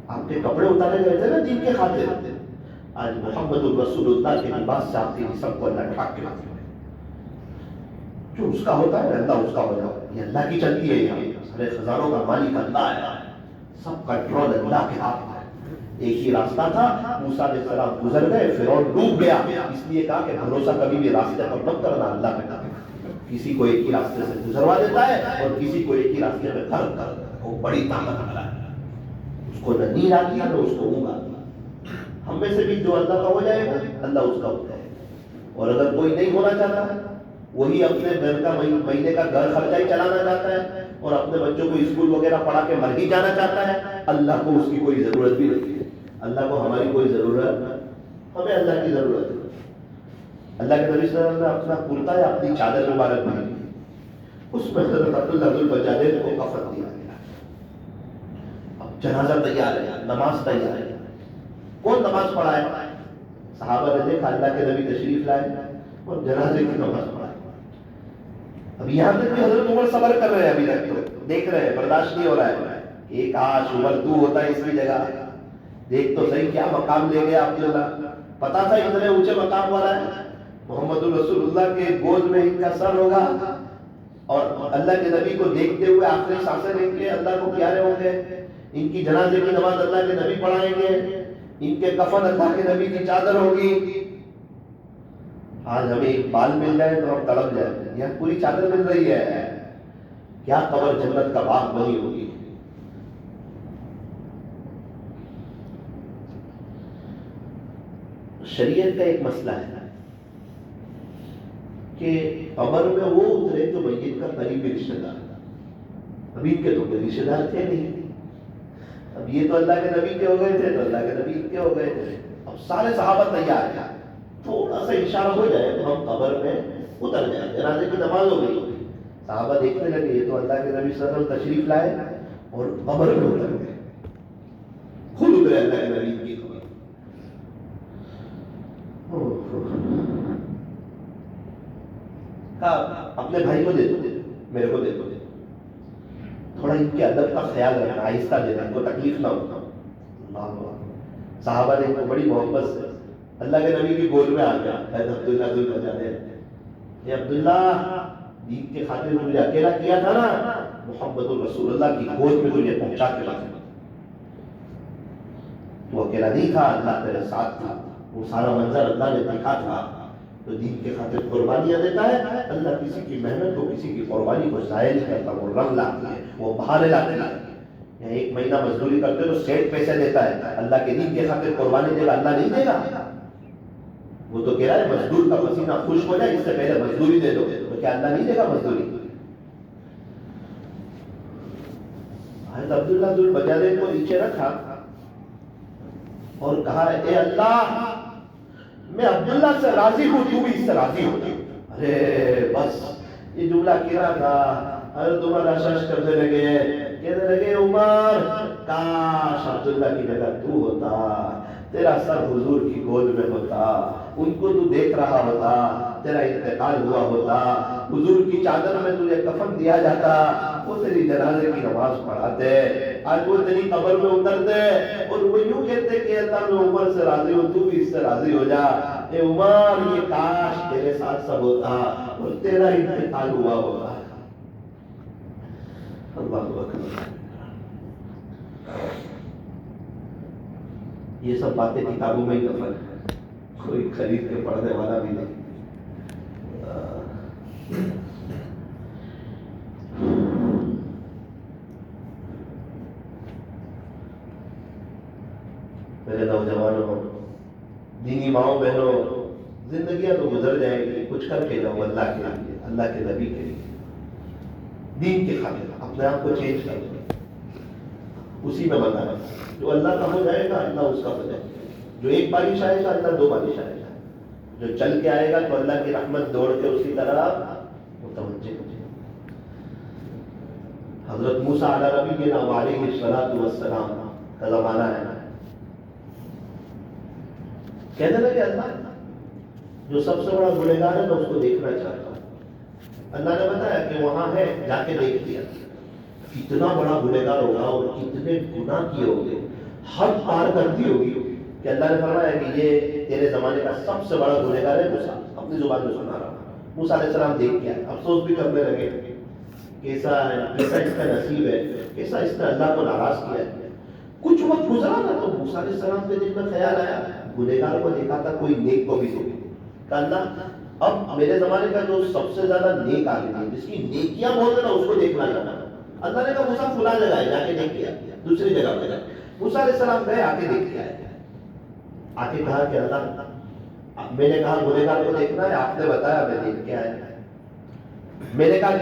S1: آپ کے کپڑے اتارے گئے تھے نا دین کے خاطر، آج محمد الرسول اللہ کے لباس سے آپ کی سب کو اللہ ٹھاک کے لاتے ہیں. جو اس کا ہوتا ہے اللہ اس کا ہوتا ہے. یہ اللہ کی چلتی ہے، یہاں سارے خزانوں کا مالک اللہ ہے، سب کنٹرول اللہ کے ہاتھ میں. ایک ہی راستہ تھا، موسیٰ علیہ السلام گزر گئے، فرعون ڈوب گیا. اس لیے کہا کہ بھروسہ کبھی بھی راستے پر مت کرنا اللہ پہ. کسی کو ایک ہی راستے سے گزروا دیتا ہے اور کسی کو ایک ہی راستے پہ غرق کر دیتا ہے. وہ بڑی طاقت والا ہے. اس کو نہ نیند آتی ہے نہ اس کو اونگ آتی ہے. ہم میں سے بھی جو اللہ کا ہو جائے گا اللہ اس کا ہوتا ہے. اور اگر کوئی نہیں ہونا چاہتا ہے، وہی اپنے گھر کا مہینے کا گھر خرچہ ہی چلانا چاہتا ہے اور اپنے بچوں کو اسکول وغیرہ پڑھا کے مر ہی جانا چاہتا ہے، اللہ کو اس کی کوئی ضرورت بھی نہیں ہے. اللہ کو ہماری کوئی ضرورت، ہمیں اللہ کی ضرورت ہے. اللہ کے نبی صلی اللہ علیہ وسلم نے اپنا کرتا ہے، اپنی چادر مبارک بنی، اس میں حضرت عبداللہ ذو البجالین کو کفن دیا گیا. اب جنازہ تیار ہے، نماز تیار ہے. کون نماز پڑھائے؟ صحابہ نے دیکھا اللہ کے نبی تشریف لائے اور جنازے کی نماز پڑھائے. اب یہاں تک کہ حضرت عمر صبر کر رہے ہیں، ابھی تک تو دیکھ رہے ہیں، برداشت نہیں ہو رہا ہے. ایک کاش عمر تو ہوتا ہے اس کی جگہ، دیکھ تو صحیح کیا مقام لے گیا عبداللہ. پتا تھا اتنے اونچے مقام والا ہے، محمد الرسول اللہ کے گود میں ان کا سر ہوگا اور اللہ کے نبی کو دیکھتے ہوئے آخری سانسیں لیں گے، اللہ کو پیارے ہوں گے. ان کی جنازے کی نماز اللہ کے نبی پڑھائیں گے، ان کے کفن اللہ کے نبی کی چادر ہوگی. آج ہمیں ایک بال مل جائے تو ہم تڑپ جائیں، یہاں پوری چادر مل رہی ہے. کیا قبر جنت کا باغ بنی ہوگی. شریعت کا ایک مسئلہ ہے کہ قبر میں وہ اترے جو میت کا قریبی رشتہ دار. ابھی ان کے تو کوئی رشتہ دار تھے نہیں. اب یہ تو اللہ کے نبی کے ہو گئے تھے تو اللہ کے نبی کے ہو گئے تھے. اب سارے صحابہ تیار ہیں، تھوڑا سا اشارہ ہو جائے تو ہم قبر میں اتر جائیں. جنازے کی نماز ہو گئی، صحابہ دیکھنے لگے یہ تو اللہ کے نبی صلی اللہ علیہ وسلم تشریف لائے اور قبر میں اتر گئے. خود اترے اللہ کے نبی کی قبر. اپنے بھائی کو دے دو، میرے کو دے دو، تھوڑا ان کے ادب کا خیال رکھنا، آہستہ دینا، ان کو تکلیف نہ ہوتا. صحابہ نے ان کو بڑی محبت سے اللہ کے نبی کی گود میں آ گیا. حضرت عبداللہ ذو البجالین، اے عبداللہ دین کے خاطر تجھے اکیلا کیا تھا نا، محمد الرسول اللہ کی گود میں تجھے پہنچا کے لایا. تو اکیلا نہیں تھا، اللہ تیرے ساتھ تھا. وہ سارا منظر اللہ نے دیکھا تھا. تو دین کے خاطر قربانیاں دیتا ہے اللہ. کسی کی محنت کو، کسی کی قربانی کو ضائع نہیں کرتا. وہ رنگ لاتی ہے، وہ بہارے لاتے ہیں. یہاں ایک مہینہ مزدوری کرتے تو سیٹ پیسے دیتا ہے، اللہ کے دین کے خاطر قربانی دے گا اللہ نہیں دے گا. وہ تو کہہ رہا ہے مزدور کا پسینہ خشک ہو جائے اس سے پہلے مزدوری دے دو، تو کیا اللہ نہیں دے گا مزدوری؟ حضرت عبداللہ ذو البجالین کو نیچے رکھا اور کہا اے اللہ میں عبداللہ سے راضی ہوں، تو بھی اس سے راضی ہو جا۔ ارے بس یہ جملہ کیا تھا، حضرت عمر اشش کرنے لگے، کہنے لگے عمر کاش عبداللہ کی جگہ تو ہوتا، تیرا سر حضور کی گود میں ہوتا، ان کو تو دیکھ رہا ہوتا، تیرا انتقال ہوا ہوتا، حضور کی چادر میں تجھے کفن دیا جاتا، وہ تیری جنازے کی نماز پڑھاتے، آج وہ تیری قبر میں اترتے اور وہ یوں کہتے کہ اللہ میں عمر سے راضی ہوں، تو بھی اس سے راضی ہو جا۔ اے عمر یہ کاش تیرے ساتھ سب ہوتا اور تیرا انتقال ہوا ہوتا۔ اللہ اکبر۔ یہ سب باتیں کتابوں میں ہی دفن ہے، کوئی خرید کے پڑھنے والا بھی نہیں۔ میرے نوجوانوں، دینی ماؤں بہنوں، زندگیاں تو گزر جائیں گی، کچھ کر کے جاؤ اللہ کے لیے، اللہ کے نبی کے لیے، دین کے خاطر اپنے آپ کو چینج کر دو، اسی میں مزہ ہے۔ جو اللہ کا ہو جائے گا اللہ اس کا ہو جائے گا، جو ایک بارش آئے گا اللہ دو بارش آئے گا، جو چل کے آئے گا تو اللہ کی رحمت دوڑ کے اسی طرح متوجہ ہو جائے گا۔ حضرت موسیٰ علیہ نبینا وعلیہ الصلوۃ والسلام کا زمانہ ہے، کہنے لگے اللہ جو سب سے بڑا گنہگار ہے میں اس کو دیکھنا چاہتا ہوں۔ اللہ نے بتایا کہ وہاں ہے، جا کے دیکھ لیا، کتنا بڑا گنہگار ہوگا اور کتنے گناہ کیے ہوں گے، حد پار کرتی ہوگی کہ اللہ نے فرمایا کہ یہ تیرے زمانے کا سب سے بڑا گنہگار ہے موسیٰ، اپنی زبان میں سنا رہا۔ موسیٰ علیہ السلام دیکھ کے افسوس بھی کرنے لگے، کیسا اس کا نصیب ہے، کیسا اس نے اللہ کو ناراض کیا ہے۔ کچھ وقت گزرا نا تو موسیٰ علیہ السلام کے دل میں خیال آیا، گنہگار کو دیکھا تھا کوئی نیک کو بھی دے، کہ اللہ اب میرے زمانے کا جو سب سے زیادہ نیک آدمی ہے جس کی نیکیاں بہت ہے نا اس کو دیکھنا چاہتا ہوں۔ اللہ نے کہا موسیٰ فلاں جگہ ہے، جا کے دیکھ کے آ، دوسری جگہ پہ گئے، موسیٰ علیہ السلام گئے، آ کے دیکھ کے آئے، آ کے کہا کہ اللہ میں نے کہا گنہگار کو دیکھنا ہے، آپ نے بتایا میں دیکھ کے آیا، میں نے کہا